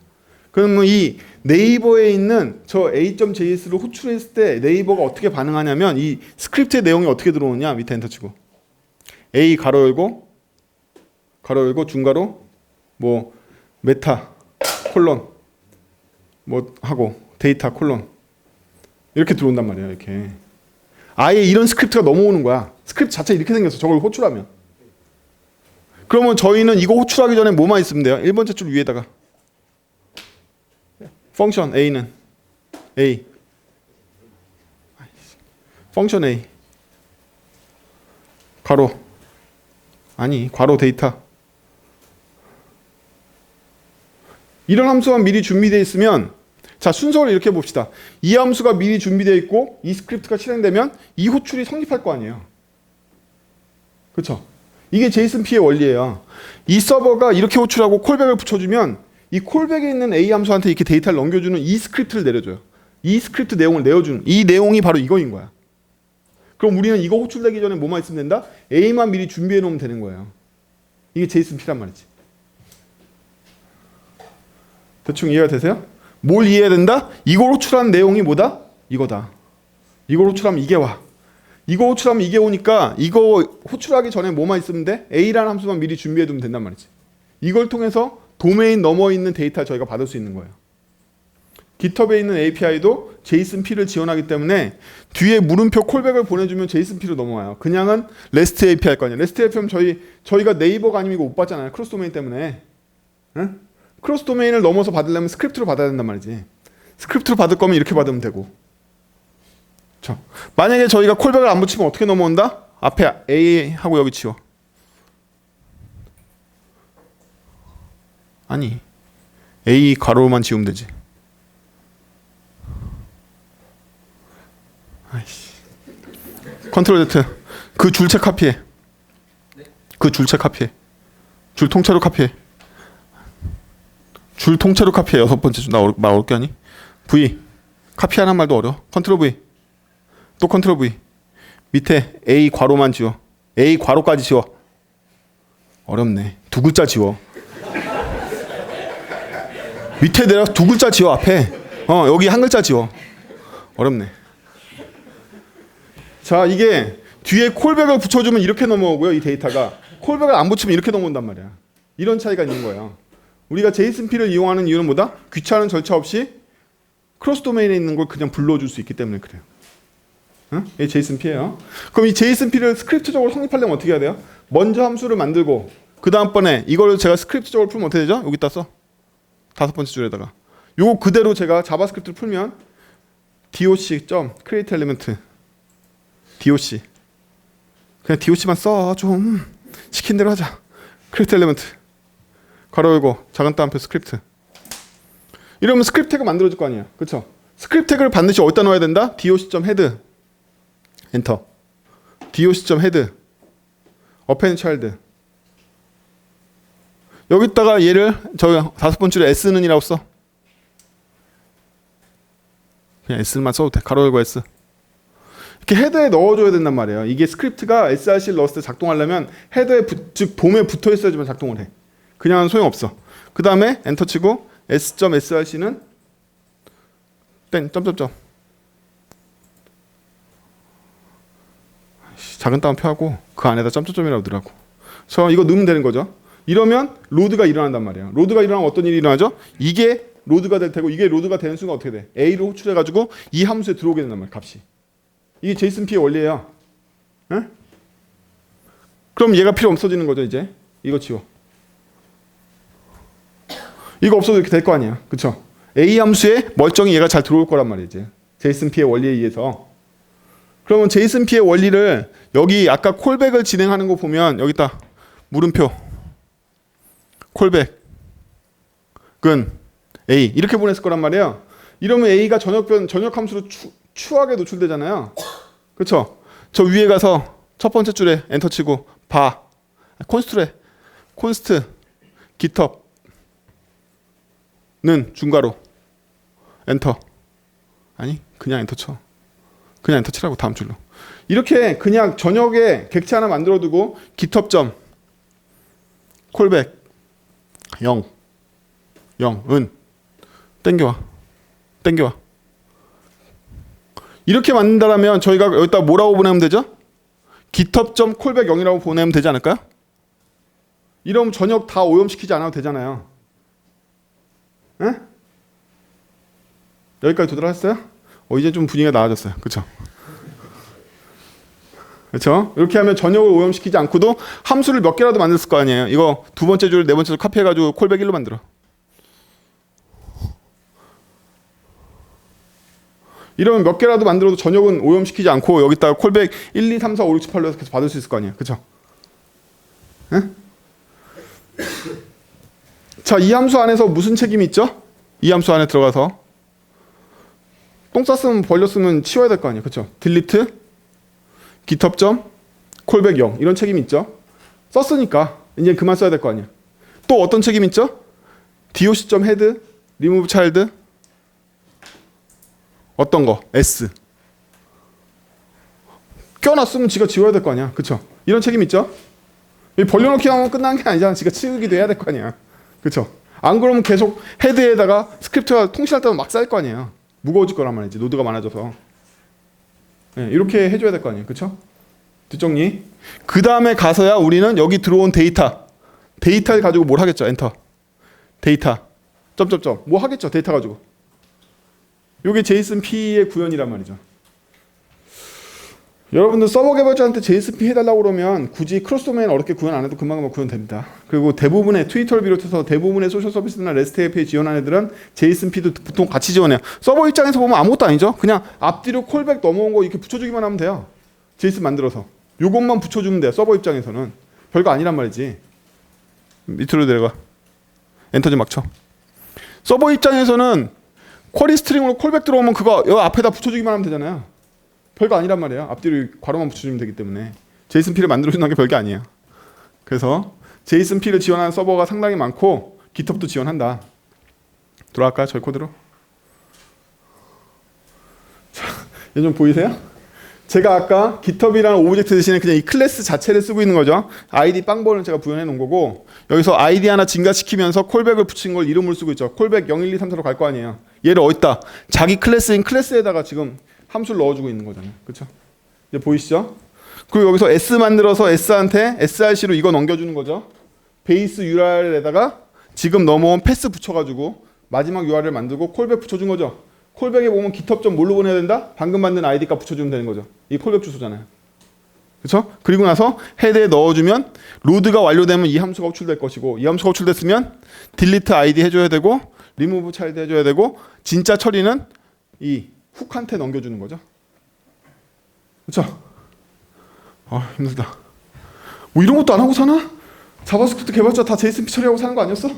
그러면 이 네이버에 있는 저 a.js를 호출했을 때 네이버가 어떻게 반응하냐면 이 스크립트의 내용이 어떻게 들어오냐, 밑에 엔터 치고 a 가로 열고 중괄호 뭐 메타 콜론 뭐 하고 데이터 콜론 이렇게 들어온단 말이에요. 이렇게 아예 이런 스크립트가 넘어오는 거야. 스크립트 자체 이렇게 생겼어. 저걸 호출하면. 그러면 저희는 이거 호출하기 전에 뭐만 있으면 돼요? 1번째 줄 위에다가 펑션 A는 A 펑션 A 괄호 아니 괄호 데이터 이런 함수가 미리 준비되어 있으면 자 순서를 이렇게 봅시다. 이 함수가 미리 준비되어 있고 이 스크립트가 실행되면 이 호출이 성립할 거 아니에요. 그렇죠? 이게 JSONP의 원리예요. 이 서버가 이렇게 호출하고 콜백을 붙여주면 이 콜백에 있는 A 함수한테 이렇게 데이터를 넘겨주는 이 스크립트를 내려줘요. 이 스크립트 내용을 내어주는 이 내용이 바로 이거인 거야. 그럼 우리는 이거 호출되기 전에 뭐만 있으면 된다? A만 미리 준비해 놓으면 되는 거예요. 이게 JSONP란 말이지. 대충 이해가 되세요? 뭘 이해해야 된다? 이걸 호출하는 내용이 뭐다? 이거다. 이걸 호출하면 이게 와. 이거 호출하면 이게 오니까 이거 호출하기 전에 뭐만 있으면 돼? A라는 함수만 미리 준비해 두면 된단 말이지. 이걸 통해서 도메인 넘어 있는 데이터 저희가 받을 수 있는 거예요. GitHub에 있는 API도 JSONP를 지원하기 때문에 뒤에 물음표 콜백을 보내주면 JSONP로 넘어와요. 그냥은 REST API 할 거 아니에요. REST API면 저희가 네이버가 아니면 이거 못 받잖아요. 크로스 도메인 때문에. 응? 크로스 도메인을 넘어서 받으려면 스크립트로 받아야 된단 말이지. 스크립트로 받을 거면 이렇게 받으면 되고. 자, 만약에 저희가 콜백을 안 붙이면 어떻게 넘어온다? 앞에 A 하고 여기 치워. 아니 A 가로만 지우면 되지. 아이씨. 컨트롤 Z. 그 줄체 카피해. 그 줄체 카피해. 줄 통째로 카피해. 줄 통째로 카피해. 6번째 줄. 나 어렵게 하니? V. 카피하는 말도 어려워. 컨트롤 V. 또 컨트롤 V. 밑에 A 괄호만 지워. A 괄호까지 지워. 어렵네. 두 글자 지워. 밑에 내려 두 글자 지워 앞에. 여기 한 글자 지워. 어렵네. 자, 이게 뒤에 콜백을 붙여주면 이렇게 넘어오고요. 이 데이터가 콜백을 안 붙이면 이렇게 넘어온단 말이야. 이런 차이가 있는 거예요. 우리가 JSONP를 이용하는 이유는 뭐다? 귀찮은 절차 없이 크로스 도메인에 있는 걸 그냥 불러줄 수 있기 때문에 그래요. 응? 이게 JSONP예요. 그럼 이 JSONP를 스크립트적으로 성립하려면 어떻게 해야 돼요? 먼저 함수를 만들고 그 다음번에 이걸 제가 스크립트적으로 풀면 어떻게 되죠? 여기다 써. 5번째 줄에다가 요거 그대로 제가 자바스크립트를 풀면 doc.createElement doc 그냥 doc만 써. 좀 시킨 대로 하자. createElement 가로 열고 작은 따옴표 스크립트. 이러면 스크립트 태그 만들어줄 거 아니야. 그쵸? 스크립트 태그를 반드시 어디다 넣어야 된다? doc.head 엔터. doc.head append child. 여기다가 얘를 저기 5번째 줄에 s는 이라고 써. 그냥 s만 써도 돼. 가로 열고 s. 이렇게 헤더에 넣어줘야 된단 말이에요. 이게 스크립트가 src를 넣었을 때 작동하려면 헤더에 즉 봄에 붙어 있어야지만 작동을 해. 그냥 소용없어. 그 다음에 엔터 치고 s.src는 땡 점점점 작은 따옴표 하고 그 안에다 점점점이라고 넣으라고. 그래서 이거 넣으면 되는 거죠. 이러면 로드가 일어난단 말이에요. 로드가 일어나면 어떤 일이 일어나죠? 이게 로드가 될 테고 이게 로드가 되는 순간 어떻게 돼? A를 호출해가지고 이 함수에 들어오게 된단 말이에요. 값이. 이게 JSONP의 원리예요. 에? 그럼 얘가 필요 없어지는 거죠. 이제 이거 지워. 이거 없어도 이렇게 될 거 아니야. 그쵸? A 함수에 멀쩡히 얘가 잘 들어올 거란 말이에요. 이제 JSONP의 원리에 의해서. 그러면 JSONP의 원리를 여기 아까 콜백을 진행하는 거 보면 여기다 물음표 콜백은 A 이렇게 보냈을 거란 말이에요. 이러면 A가 전역 함수로 추하게 노출되잖아요. 그렇죠? 저 위에 가서 첫 번째 줄에 엔터 치고 바 콘스트 github는 중괄호 엔터. 아니 그냥 엔터 쳐. 그냥 엔터 치라고 다음 줄로. 이렇게 그냥 전역에 객체 하나 만들어 두고 github. 콜백 0은 땡겨와 이렇게 만든다면 저희가 여기다 뭐라고 보내면 되죠? github.callback0이라고 보내면 되지 않을까요? 이러면 전역 다 오염시키지 않아도 되잖아요. 에? 여기까지 도달하셨어요? 이제 좀 분위기가 나아졌어요. 그쵸? 그렇죠? 이렇게 하면 전역을 오염시키지 않고도 함수를 몇 개라도 만들었을 거 아니에요. 이거 두 번째 줄, 네 번째 줄 카피해가지고 콜백 1로 만들어. 이러면 몇 개라도 만들어도 전역은 오염시키지 않고 여기다가 콜백 1, 2, 3, 4, 5, 6, 7, 8로 해서 계속 받을 수 있을 거 아니에요. 그렇죠? 자, 이 함수 안에서 무슨 책임이 있죠? 이 함수 안에 들어가서 똥 쌌으면 벌렸으면 치워야 될 거 아니에요. 그렇죠? delete github.callback 0 이런 책임이 있죠. 썼으니까 이제 그만 써야 될 거 아니에요. 또 어떤 책임이 있죠? doc.head remove child 어떤 거? S 껴놨으면 지가 지워야 될 거 아니야. 그쵸? 이런 책임 있죠? 벌려놓기 하면 끝난 게 아니잖아. 지가 치우기도 해야 될 거 아니야. 그쵸? 안 그러면 계속 헤드에다가 스크립트가 통신할 때만 막 쌓일 거 아니에요. 무거워질 거란 말이지. 노드가 많아져서. 네, 이렇게 해줘야 될 거 아니에요. 그쵸? 뒷정리. 그 다음에 가서야 우리는 여기 들어온 데이터를 가지고 뭘 하겠죠? 엔터. 데이터. 점점점. 뭐 하겠죠? 데이터 가지고. 요게 JSONP의 구현이란 말이죠. 여러분들 서버 개발자한테 JSONP 해달라고 그러면 굳이 크로스 도메인 어렵게 구현 안 해도 금방 구현됩니다. 그리고 대부분의 트위터를 비롯해서 대부분의 소셜 서비스나 REST API 지원하는 애들은 JSONP도 보통 같이 지원해요. 서버 입장에서 보면 아무것도 아니죠. 그냥 앞뒤로 콜백 넘어온 거 이렇게 붙여주기만 하면 돼요. JSON 만들어서. 요것만 붙여주면 돼요. 서버 입장에서는. 별거 아니란 말이지. 밑으로 내려가. 엔터 좀 막 쳐. 서버 입장에서는 쿼리 스트링으로 콜백 들어오면 그거 여 앞에다 붙여주기만 하면 되잖아요. 별거 아니란 말이에요. 앞뒤로 괄호만 붙여주면 되기 때문에. JSONP를 만들어준다는 게 별게 아니에요. 그래서 JSONP를 지원하는 서버가 상당히 많고 GitHub도 지원한다. 돌아갈까요? 저희 코드로. 자, 얘 좀 보이세요? 제가 아까 GitHub이라는 오브젝트 대신에 그냥 이 클래스 자체를 쓰고 있는 거죠. ID 빵번을 제가 부여해 놓은 거고 여기서 ID 하나 증가시키면서 콜백을 붙인 걸 이름을 쓰고 있죠. 콜백 0, 1, 2, 3, 4로 갈 거 아니에요. 얘를 어디다? 자기 클래스인 클래스에다가 지금 함수를 넣어주고 있는 거잖아요. 그렇죠? 이제 보이시죠? 그리고 여기서 S 만들어서 S한테 src로 이거 넘겨주는 거죠. 베이스 URL에다가 지금 넘어온 패스 붙여가지고 마지막 URL 만들고 콜백 붙여준 거죠. 콜백에 보면 GitHub 점 뭘로 보내야 된다? 방금 만든 ID 값 붙여주면 되는 거죠. 이 콜백 주소잖아요. 그렇죠? 그리고 나서 헤드에 넣어주면 로드가 완료되면 이 함수가 호출될 것이고 이 함수가 호출됐으면 delete ID 해줘야 되고 remove child 해줘야 되고 진짜 처리는 이 훅한테 넘겨주는 거죠. 그렇죠? 아 힘들다. 뭐 이런 것도 안 하고 사나? 자바스크립트 개발자 다 JSON 처리하고 사는 거 아니었어?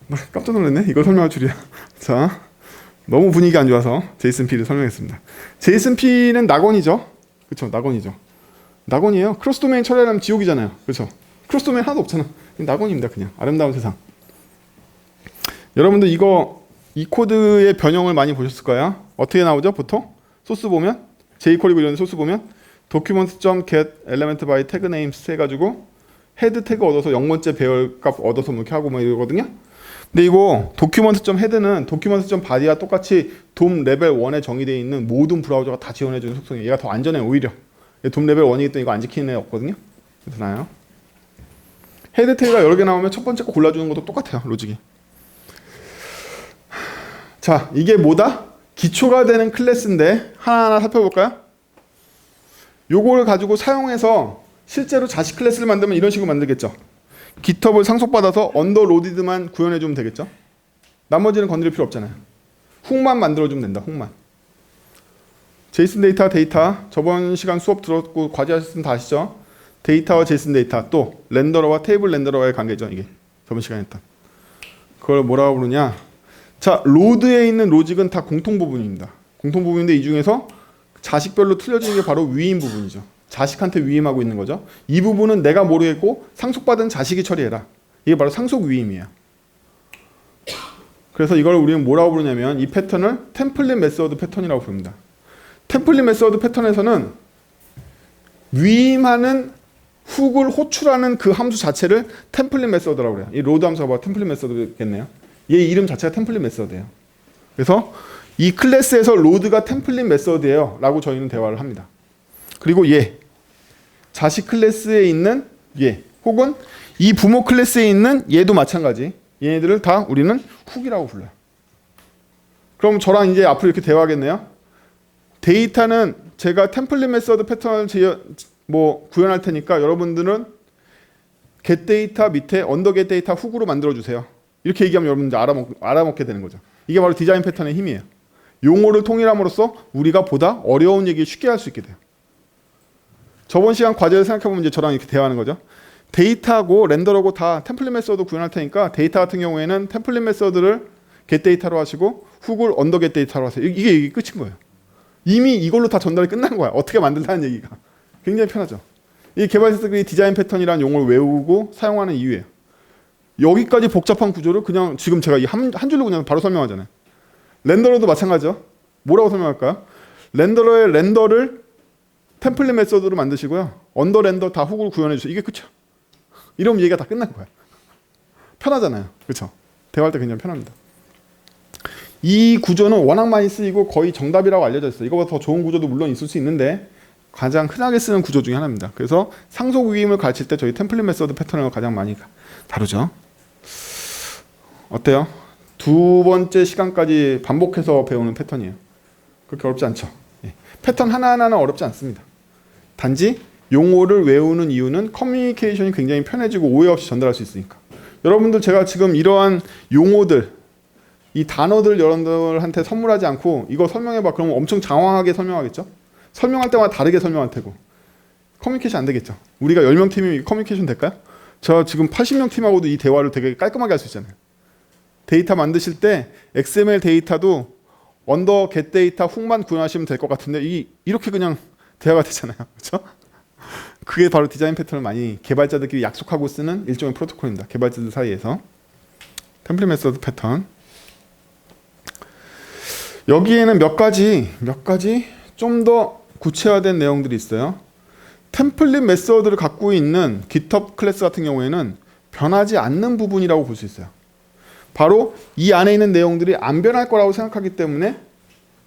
나 깜짝 놀랐네. 이걸 설명할 줄이야. 자, 너무 분위기가 안 좋아서 JSONP를 설명했습니다. JSONP는 낙원이죠. 그렇죠? 낙원이죠. 낙원이에요. 크로스 도메인 처리하려면 지옥이잖아요. 그렇죠? 크로스 도메인 하나도 없잖아. 낙원입니다. 그냥 아름다운 세상. 여러분들 이 코드의 변형을 많이 보셨을 거예요. 어떻게 나오죠? 보통 소스 보면 jQuery 이런 소스 보면 document.get element by tag names 해가지고 헤드 태그 얻어서 0번째 배열값 얻어서 뭐 이렇게 하고 막 이러거든요. 근데 이거 document.head는 document.body와 똑같이 돔 레벨 1에 정의되어 있는 모든 브라우저가 다 지원해주는 속성이에요. 얘가 더 안전해 오히려. 돔 레벨 1이기 때문에 이거 안 지키는 애 없거든요. 되나요? 헤드 태그가 여러 개 나오면 첫 번째 거 골라주는 것도 똑같아요. 로직이. 자, 이게 뭐다? 기초가 되는 클래스인데 하나하나 살펴볼까요? 요거를 가지고 사용해서 실제로 자식 클래스를 만들면 이런 식으로 만들겠죠. GitHub을 상속받아서 언더로디드만 구현해주면 되겠죠. 나머지는 건드릴 필요 없잖아요. 훅만 만들어주면 된다. 훅만. 제이슨 데이터 저번 시간 수업 들었고 과제하셨으면 다 아시죠? 데이터와 제이슨 데이터 또 렌더러와 테이블 렌더러와의 관계죠. 이게 저번 시간에 했던. 그걸 뭐라고 부르냐. 자, 로드에 있는 로직은 다 공통 부분입니다. 공통 부분인데 이 중에서 자식별로 틀려지는 게 바로 위임 부분이죠. 자식한테 위임하고 있는 거죠. 이 부분은 내가 모르겠고 상속받은 자식이 처리해라. 이게 바로 상속 위임이에요. 그래서 이걸 우리는 뭐라고 부르냐면 이 패턴을 템플릿 메서드 패턴이라고 부릅니다. 템플릿 메서드 패턴에서는 위임하는 훅을 호출하는 그 함수 자체를 템플릿 메서드라고 그래요. 이 로드 함수가 바로 템플릿 메서드겠네요. 얘 이름 자체가 템플릿 메서드예요. 그래서 이 클래스에서 로드가 템플릿 메서드예요 라고 저희는 대화를 합니다. 그리고 얘 자식 클래스에 있는 얘 혹은 이 부모 클래스에 있는 얘도 마찬가지. 얘네들을 다 우리는 훅이라고 불러요. 그럼 저랑 이제 앞으로 이렇게 대화하겠네요. 데이터는 제가 템플릿 메서드 패턴을 구현할 테니까 여러분들은 get 데이터 밑에 언더 get 데이터 훅으로 만들어 주세요. 이렇게 얘기하면 여러분들 알아먹게 되는 거죠. 이게 바로 디자인 패턴의 힘이에요. 용어를 통일함으로써 우리가 보다 어려운 얘기를 쉽게 할 수 있게 돼요. 저번 시간 과제를 생각해보면 이제 저랑 이렇게 대화하는 거죠. 데이터하고 렌더하고 다 템플릿 메서드 구현할 테니까 데이터 같은 경우에는 템플릿 메서드를 get 데이터로 하시고 훅을 언더 get 데이터로 하세요. 이게 끝인 거예요. 이미 이걸로 다 전달이 끝난 거야. 어떻게 만들다는 얘기가. 굉장히 편하죠. 이 개발자들이 디자인 패턴이라는 용어를 외우고 사용하는 이유예요. 여기까지 복잡한 구조를 그냥 지금 제가 한 줄로 그냥 바로 설명하잖아요. 렌더러도 마찬가지죠. 뭐라고 설명할까요? 렌더러의 렌더를 템플릿 메서드로 만드시고요. 언더 렌더 다 훅으로 구현해 주세요. 이게 끝이야. 이러면 얘기가 다 끝난 거야. 편하잖아요. 그렇죠? 대화할 때 굉장히 편합니다. 이 구조는 워낙 많이 쓰이고 거의 정답이라고 알려져 있어요. 이거보다 더 좋은 구조도 물론 있을 수 있는데 가장 흔하게 쓰는 구조 중에 하나입니다. 그래서 상속 위임을 가르칠 때 저희 템플릿 메서드 패턴을 가장 많이 다루죠. 어때요? 두 번째 시간까지 반복해서 배우는 패턴이에요. 그렇게 어렵지 않죠? 예. 패턴 하나하나는 어렵지 않습니다. 단지 용어를 외우는 이유는 커뮤니케이션이 굉장히 편해지고 오해 없이 전달할 수 있으니까. 여러분들 제가 지금 이러한 용어들, 이 단어들 여러분들한테 선물하지 않고 이거 설명해봐 그러면 엄청 장황하게 설명하겠죠? 설명할 때마다 다르게 설명할 테고 커뮤니케이션 안 되겠죠? 우리가 10명 팀이면 커뮤니케이션 될까요? 저 지금 80명 팀하고도 이 대화를 되게 깔끔하게 할 수 있잖아요. 데이터 만드실 때 XML 데이터도 언더 get 데이터 훅만 구현하시면 될 것 같은데 이렇게 그냥 대화가 되잖아요. 그렇죠? 그게 바로 디자인 패턴을 많이 개발자들끼리 약속하고 쓰는 일종의 프로토콜입니다. 개발자들 사이에서. 템플릿 메소드 패턴. 여기에는 몇 가지 좀 더 구체화된 내용들이 있어요. 템플릿 메소드를 갖고 있는 GitHub 클래스 같은 경우에는 변하지 않는 부분이라고 볼 수 있어요. 바로 이 안에 있는 내용들이 안 변할 거라고 생각하기 때문에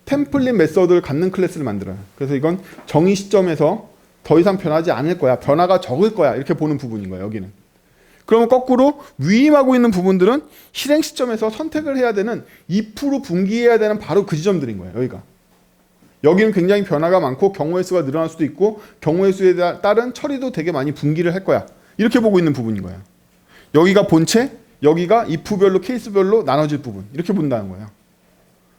템플릿 메소드를 갖는 클래스를 만들어요. 그래서 이건 정의 시점에서 더 이상 변하지 않을 거야. 변화가 적을 거야. 이렇게 보는 부분인 거예요. 여기는. 그러면 거꾸로 위임하고 있는 부분들은 실행 시점에서 선택을 해야 되는 if로 분기해야 되는 바로 그 지점들인 거예요. 여기가. 여기는 굉장히 변화가 많고 경우의 수가 늘어날 수도 있고 경우의 수에 따른 처리도 되게 많이 분기를 할 거야. 이렇게 보고 있는 부분인 거예요. 여기가 본체, 여기가 if별로 케이스별로 나눠질 부분. 이렇게 본다는 거예요.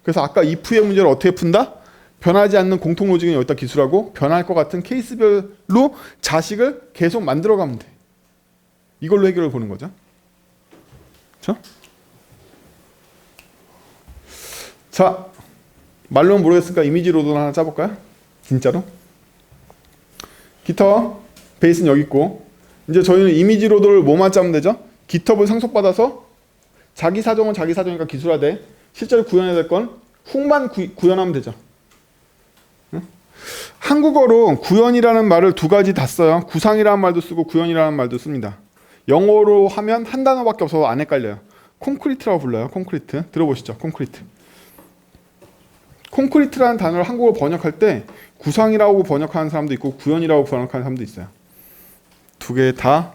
그래서 아까 if의 문제를 어떻게 푼다? 변하지 않는 공통 로직은 여기다 기술하고 변할 것 같은 케이스별로 자식을 계속 만들어가면 돼. 이걸로 해결을 보는 거죠. 그렇죠? 자, 말로는 모르겠으니까 이미지 로드를 하나 짜볼까요? 진짜로? GitHub 베이스는 여기 있고 이제 저희는 이미지 로드를 뭐만 짜면 되죠? GitHub을 상속받아서 자기 사정은 자기 사정이니까 기술화돼. 실제로 구현해야 될 건 훅만 구현하면 되죠. 응? 한국어로 구현이라는 말을 두 가지 다 써요. 구상이라는 말도 쓰고 구현이라는 말도 씁니다. 영어로 하면 한 단어밖에 없어서 안 헷갈려요. 콘크리트라고 불러요. 콘크리트. 들어보시죠. 콘크리트. 콘크리트라는 단어를 한국어로 번역할 때 구상이라고 번역하는 사람도 있고 구현이라고 번역하는 사람도 있어요. 두 개 다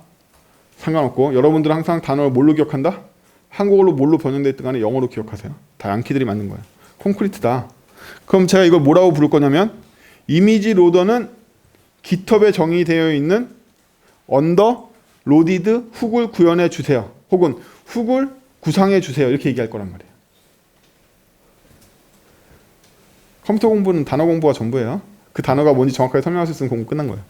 상관없고 여러분들은 항상 단어를 뭘로 기억한다? 한국어로 뭘로 번역되어 있든 간에 영어로 기억하세요. 다 양키들이 맞는 거예요. 콘크리트다. 그럼 제가 이걸 뭐라고 부를 거냐면 이미지 로더는 GitHub에 정의되어 있는 언더 로디드 훅을 구현해 주세요. 혹은 훅을 구상해 주세요. 이렇게 얘기할 거란 말이에요. 컴퓨터 공부는 단어 공부가 전부예요. 그 단어가 뭔지 정확하게 설명할 수 있으면 공부 끝난 거예요.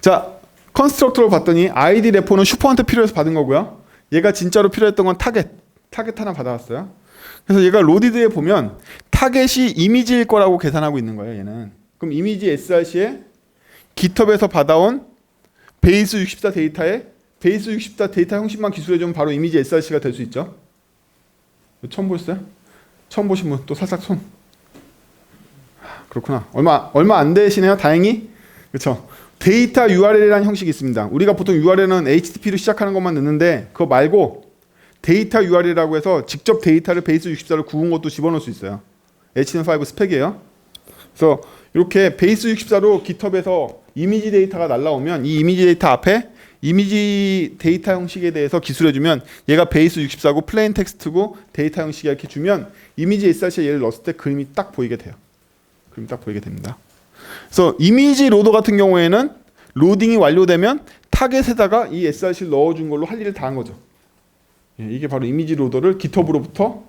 자, 컨스트럭터로 봤더니 id 레포는 슈퍼한테 필요해서 받은 거고요. 얘가 진짜로 필요했던 건 타겟 하나 받아왔어요. 그래서 얘가 로디드에 보면 타겟이 이미지일 거라고 계산하고 있는 거예요. 얘는. 그럼 이미지 src에 GitHub에서 받아온 베이스 64 데이터에 베이스 64 데이터 형식만 기술해주면 바로 이미지 src가 될 수 있죠. 처음 보셨어요? 처음 보신 분 또 살짝 손. 그렇구나. 얼마 안 되시네요. 다행히. 그렇죠. 데이터 URL이라는 형식이 있습니다. 우리가 보통 URL은 HTTP로 시작하는 것만 넣는데 그거 말고 데이터 URL이라고 해서 직접 데이터를 베이스 64를 구운 것도 집어넣을 수 있어요. HTML5 스펙이에요. 그래서 이렇게 베이스 64로 GitHub에서 이미지 데이터가 날라오면 이 이미지 데이터 앞에 이미지 데이터 형식에 대해서 기술해주면 얘가 베이스 64고 플레인 텍스트고 데이터 형식이 이렇게 주면 이미지 src에 얘를 넣었을 때 그림이 딱 보이게 돼요. 그림이 딱 보이게 됩니다. 그래서 이미지 로더 같은 경우에는 로딩이 완료되면 타겟에다가 이 src를 넣어준 걸로 할 일을 다 한 거죠. 이게 바로 이미지 로더를 GitHub으로부터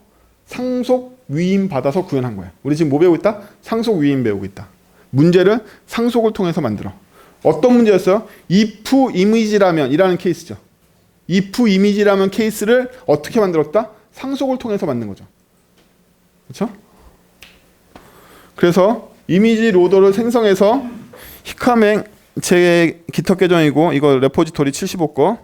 상속 위임 받아서 구현한 거예요. 우리 지금 뭐 배우고 있다? 상속 위임 배우고 있다. 문제를 상속을 통해서 만들어. 어떤 문제였어요? if image라면 이라는 케이스죠. if image라면 케이스를 어떻게 만들었다? 상속을 통해서 만든 거죠. 그렇죠? 그래서 이미지 로더를 생성해서 히카맹 제 GitHub 계정이고 이거 레포지토리 75거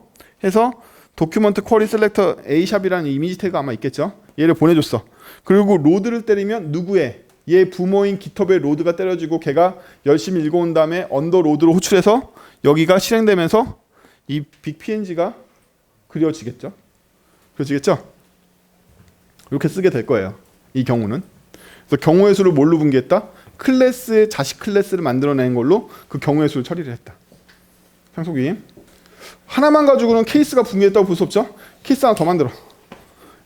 해서 도큐먼트 쿼리 셀렉터 A샵이라는 이미지 태그 아마 있겠죠. 얘를 보내줬어. 그리고 로드를 때리면 누구의 얘 부모인 GitHub의 로드가 때려지고 걔가 열심히 읽어온 다음에 언더 로드로 호출해서 여기가 실행되면서 이 빅 PNG가 그려지겠죠. 그려지겠죠. 이렇게 쓰게 될 거예요. 이 경우는. 그래서 경우의 수를 뭘로 분기했다? 클래스의 자식 클래스를 만들어낸 걸로 그 경우의 수를 처리를 했다. 상속위임. 하나만 가지고는 케이스가 분기했다고 볼 수 없죠. 케이스 하나 더 만들어.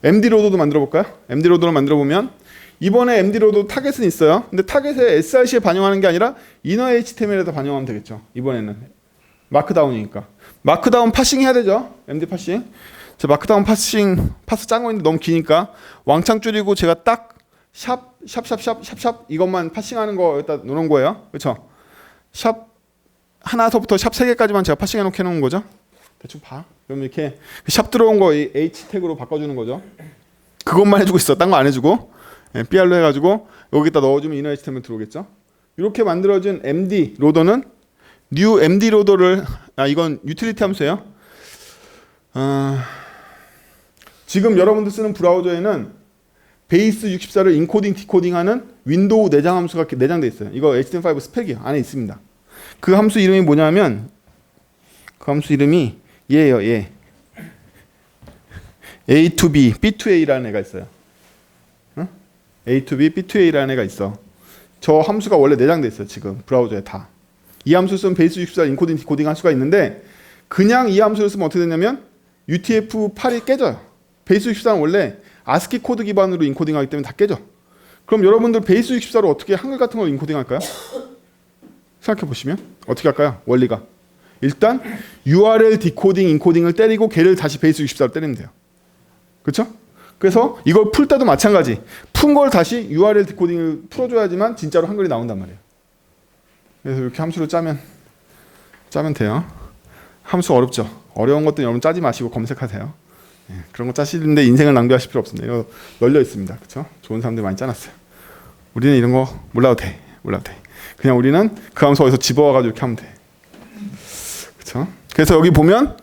MD로드도 만들어 볼까요? MD로드를 만들어 보면 이번에 MD로드 타겟은 있어요. 근데 타겟에 src에 반영하는 게 아니라 이너 HTML에다 반영하면 되겠죠. 이번에는 마크다운이니까. 마크다운 파싱 해야 되죠. MD 파싱. 제 마크다운 파싱 파스 짠 거 있는데 너무 기니까 왕창 줄이고 제가 딱 샵 이것만 파싱하는 거 여기다 놓은 거예요. 그렇죠? 샵 하나서부터 샵 3개까지만 제가 파싱해 놓은 거죠. 대충 봐. 그럼 이렇게 샵 들어온 거 H 태그로 바꿔주는 거죠. 그것만 해주고 있어. 딴 거 안 해주고. BR로 해가지고 여기다 넣어주면 이너 HTML 들어오겠죠. 이렇게 만들어진 MD 로더는 new MD 로더를 이건 유틸리티 함수예요. 지금 여러분들 쓰는 브라우저에는 베이스 64를 인코딩 디코딩하는 윈도우 내장 함수가 내장돼 있어요. 이거 HTML5 스펙이 안에 있습니다. 그 함수 이름이 뭐냐면 그 함수 이름이 얘예요. 얘. A to B, B to A라는 애가 있어요. 응? A to B, B to A라는 애가 있어. 저 함수가 원래 내장돼 있어요. 지금 브라우저에 다. 이 함수 쓰면 베이스 64 인코딩 디코딩 할 수가 있는데 그냥 이 함수를 쓰면 어떻게 되냐면 UTF-8이 깨져요. 베이스 64는 원래 ASCII 코드 기반으로 인코딩하기 때문에 다 깨져. 그럼 여러분들 베이스 64로 어떻게 한글 같은 걸 인코딩할까요? 생각해 보시면 어떻게 할까요? 원리가 일단 URL 디코딩 인코딩을 때리고 걔를 다시 베이스 64로 때리면 돼요. 그렇죠? 그래서 이걸 풀 때도 마찬가지. 푼 걸 다시 URL 디코딩을 풀어줘야지만 진짜로 한글이 나온단 말이에요. 그래서 이렇게 함수로 짜면 돼요. 함수 어렵죠? 어려운 것도 여러분 짜지 마시고 검색하세요. 예, 그런 거 짜시는데 인생을 낭비하실 필요 없습니다. 이거 널려 있습니다. 그렇죠? 좋은 사람들 많이 짜놨어요. 우리는 이런 거 몰라도 돼. 그냥 우리는 그 함수 어디서 집어와가지고 이렇게 하면 돼. 그렇죠? 그래서 여기 보면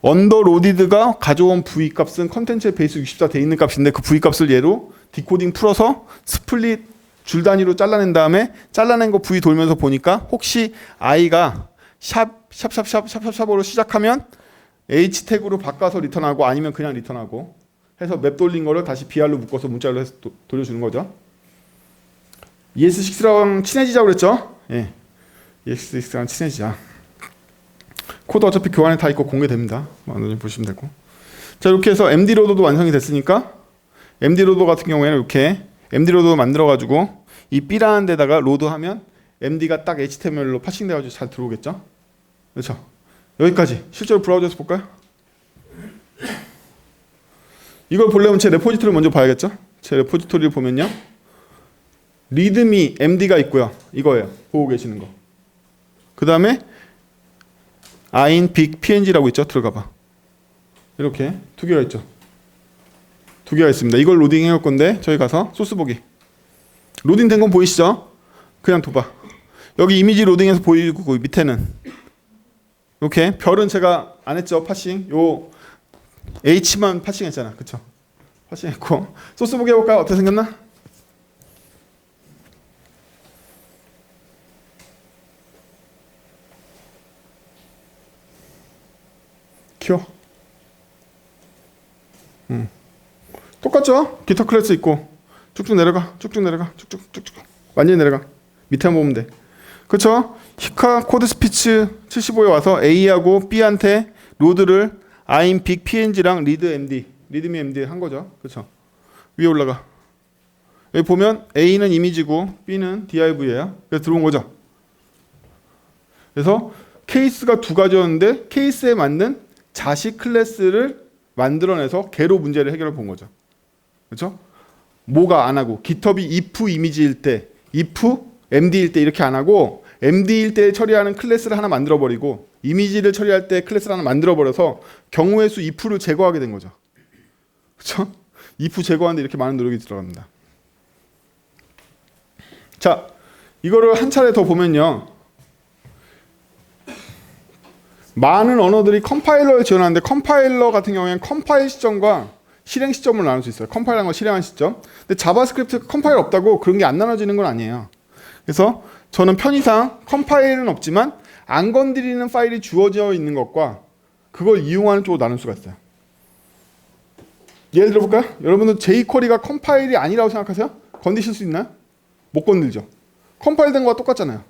언더로디드가 가져온 V 값은 컨텐츠의 베이스 64 돼 있는 값인데 그 V 값을 얘로 디코딩 풀어서 스플릿 줄 단위로 잘라낸 다음에 잘라낸 거 V 돌면서 보니까 혹시 i가 샵으로 시작하면 h 태그로 바꿔서 리턴하고 아니면 그냥 리턴하고 해서 맵 돌린 거를 다시 br로 묶어서 문자로 해서 돌려주는 거죠. ES6랑 친해지자고 그랬죠? 예. ES6랑 친해지자. 코드 어차피 교환에 다 있고 공개됩니다. 나중에 보시면 되고. 자, 이렇게 해서 MD 로더도 완성이 됐으니까 MD 로더 같은 경우에는 이렇게 MD 로더 만들어가지고 이 B라는 데다가 로드하면 MD가 딱 HTML로 파싱돼가지고 잘 들어오겠죠? 그렇죠? 여기까지. 실제로 브라우저에서 볼까요? 이걸 보려면 제 레포지토리를 먼저 봐야겠죠? 제 레포지토리를 보면요. 리드미 MD가 있고요. 이거예요. 보고 계시는 거. 그 다음에 아인 빅 PNG라고 있죠? 들어가봐. 이렇게 두 개가 있죠. 두 개가 있습니다. 이걸 로딩 해올 건데 저희 가서 소스 보기. 로딩 된 건 보이시죠? 그냥 둬봐. 여기 이미지 로딩해서 보이고 밑에는 이렇게 별은 제가 안 했죠. 파싱. 요 H만 파싱 했잖아. 그쵸? 파싱 했고 소스 보기 해볼까요? 어떻게 생겼나? 키워. 똑같죠? 기타 클래스 있고 쭉쭉 내려가. 완전히 내려가. 밑에만 보면 돼. 그쵸? 히카 코드 스피치 75에 와서 A하고 B한테 로드를 I'm big PNG랑 리드 MD, 리드미 MD 한 거죠. 그쵸? 위에 올라가. 여기 보면 A는 이미지고 B는 div예요. 그래서 들어온 거죠. 그래서 케이스가 두 가지였는데 케이스에 맞는 자식 클래스를 만들어내서 걔로 문제를 해결해 본 거죠. 그렇죠? 뭐가 안 하고 GitHub이 if 이미지일 때, if MD일 때 이렇게 안 하고 MD일 때 처리하는 클래스를 하나 만들어 버리고 이미지를 처리할 때 클래스를 하나 만들어 버려서 경우의 수 if를 제거하게 된 거죠. 그렇죠? if 제거하는데 이렇게 많은 노력이 들어갑니다. 자, 이거를 한 차례 더 보면요. 많은 언어들이 컴파일러를 지원하는데 컴파일러 같은 경우에는 컴파일 시점과 실행 시점을 나눌 수 있어요. 컴파일한 거 실행한 시점. 근데 자바스크립트 컴파일 없다고 그런 게 안 나눠지는 건 아니에요. 그래서 저는 편의상 컴파일은 없지만 안 건드리는 파일이 주어져 있는 것과 그걸 이용하는 쪽으로 나눌 수가 있어요. 예를 들어볼까요? 여러분은 jQuery가 컴파일이 아니라고 생각하세요? 건드실 수 있나요? 못 건들죠. 컴파일된 거와 똑같잖아요.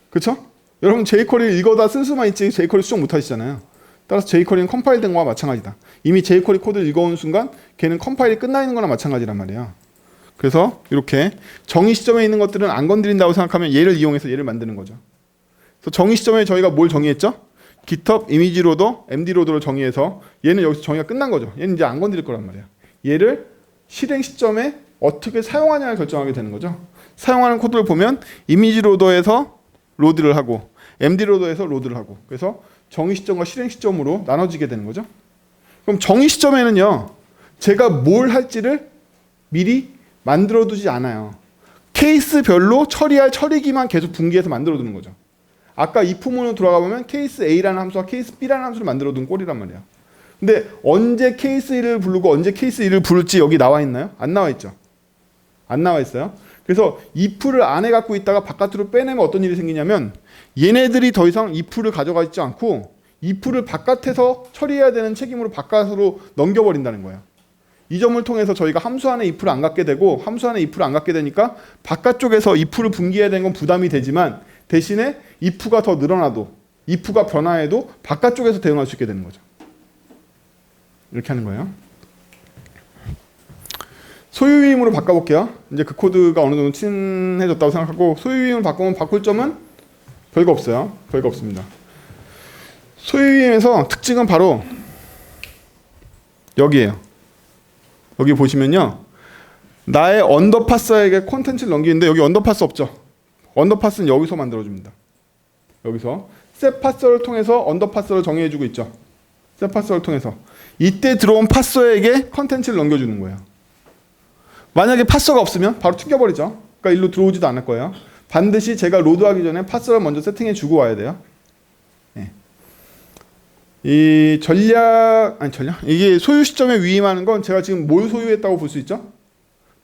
그렇죠? 여러분 jQuery 읽어다 쓸 수만 있지 jQuery 수정 못 하시잖아요. 따라서 jQuery는 컴파일된 거와 마찬가지다. 이미 jQuery 코드를 읽어온 순간 걔는 컴파일이 끝나 있는 거나 마찬가지란 말이에요. 그래서 이렇게 정의 시점에 있는 것들은 안 건드린다고 생각하면 얘를 이용해서 얘를 만드는 거죠. 그래서 정의 시점에 저희가 뭘 정의했죠? GitHub 이미지 로더, MD 로더를 정의해서 얘는 여기서 정의가 끝난 거죠. 얘는 이제 안 건드릴 거란 말이에요. 얘를 실행 시점에 어떻게 사용하냐를 결정하게 되는 거죠. 사용하는 코드를 보면 이미지 로더에서 로드를 하고 MD 로더에서 로드를 하고 그래서 정의 시점과 실행 시점으로 나눠지게 되는 거죠. 그럼 정의 시점에는요. 제가 뭘 할지를 미리 만들어두지 않아요. 케이스별로 처리할 처리기만 계속 분기해서 만들어두는 거죠. 아까 if문으로 돌아가 보면 케이스 A라는 함수와 케이스 B라는 함수를 만들어둔 꼴이란 말이에요. 근데 언제 케이스 1을 부르고 언제 케이스 2를 부를지 여기 나와 있나요? 안 나와 있죠. 안 나와 있어요. 그래서 if를 안에 갖고 있다가 바깥으로 빼내면 어떤 일이 생기냐면 얘네들이 더 이상 if를 가져가 있지 않고 if를 바깥에서 처리해야 되는 책임으로 바깥으로 넘겨버린다는 거예요. 이 점을 통해서 저희가 함수 안에 if를 안 갖게 되고 함수 안에 if를 안 갖게 되니까 바깥쪽에서 if를 분기해야 되는 건 부담이 되지만 대신에 if가 더 늘어나도 if가 변화해도 바깥쪽에서 대응할 수 있게 되는 거죠. 이렇게 하는 거예요. 소유임으로 바꿔볼게요. 이제 그 코드가 어느 정도 친해졌다고 생각하고 소유임을 바꾸면 바꿀 점은 별거 없어요. 별거 없습니다. 소유임에서 특징은 바로 여기에요. 여기 보시면요. 나의 언더파서에게 콘텐츠를 넘기는데 여기 언더파서 없죠. 언더파서는 여기서 만들어줍니다. 여기서 셋파서를 통해서 언더파서를 정의해주고 있죠. 셋파서를 통해서 이때 들어온 파서에게 콘텐츠를 넘겨주는 거예요. 만약에 파서가 없으면 바로 튕겨버리죠. 그러니까 일로 들어오지도 않을 거예요. 반드시 제가 로드하기 전에 파서를 먼저 세팅해주고 와야 돼요. 네. 이 이게 소유 시점에 위임하는 건 제가 지금 뭘 소유했다고 볼 수 있죠?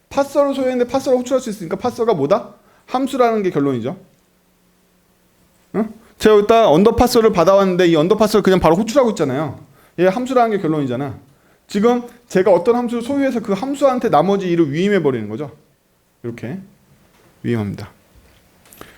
파서를 소유했는데 파서를 호출할 수 있으니까 파서가 뭐다? 함수라는 게 결론이죠. 응? 제가 일단 언더파서를 받아왔는데 이 언더파서를 그냥 바로 호출하고 있잖아요. 얘 함수라는 게 결론이잖아. 지금 제가 어떤 함수를 소유해서 그 함수한테 나머지 일을 위임해버리는 거죠. 이렇게 위임합니다.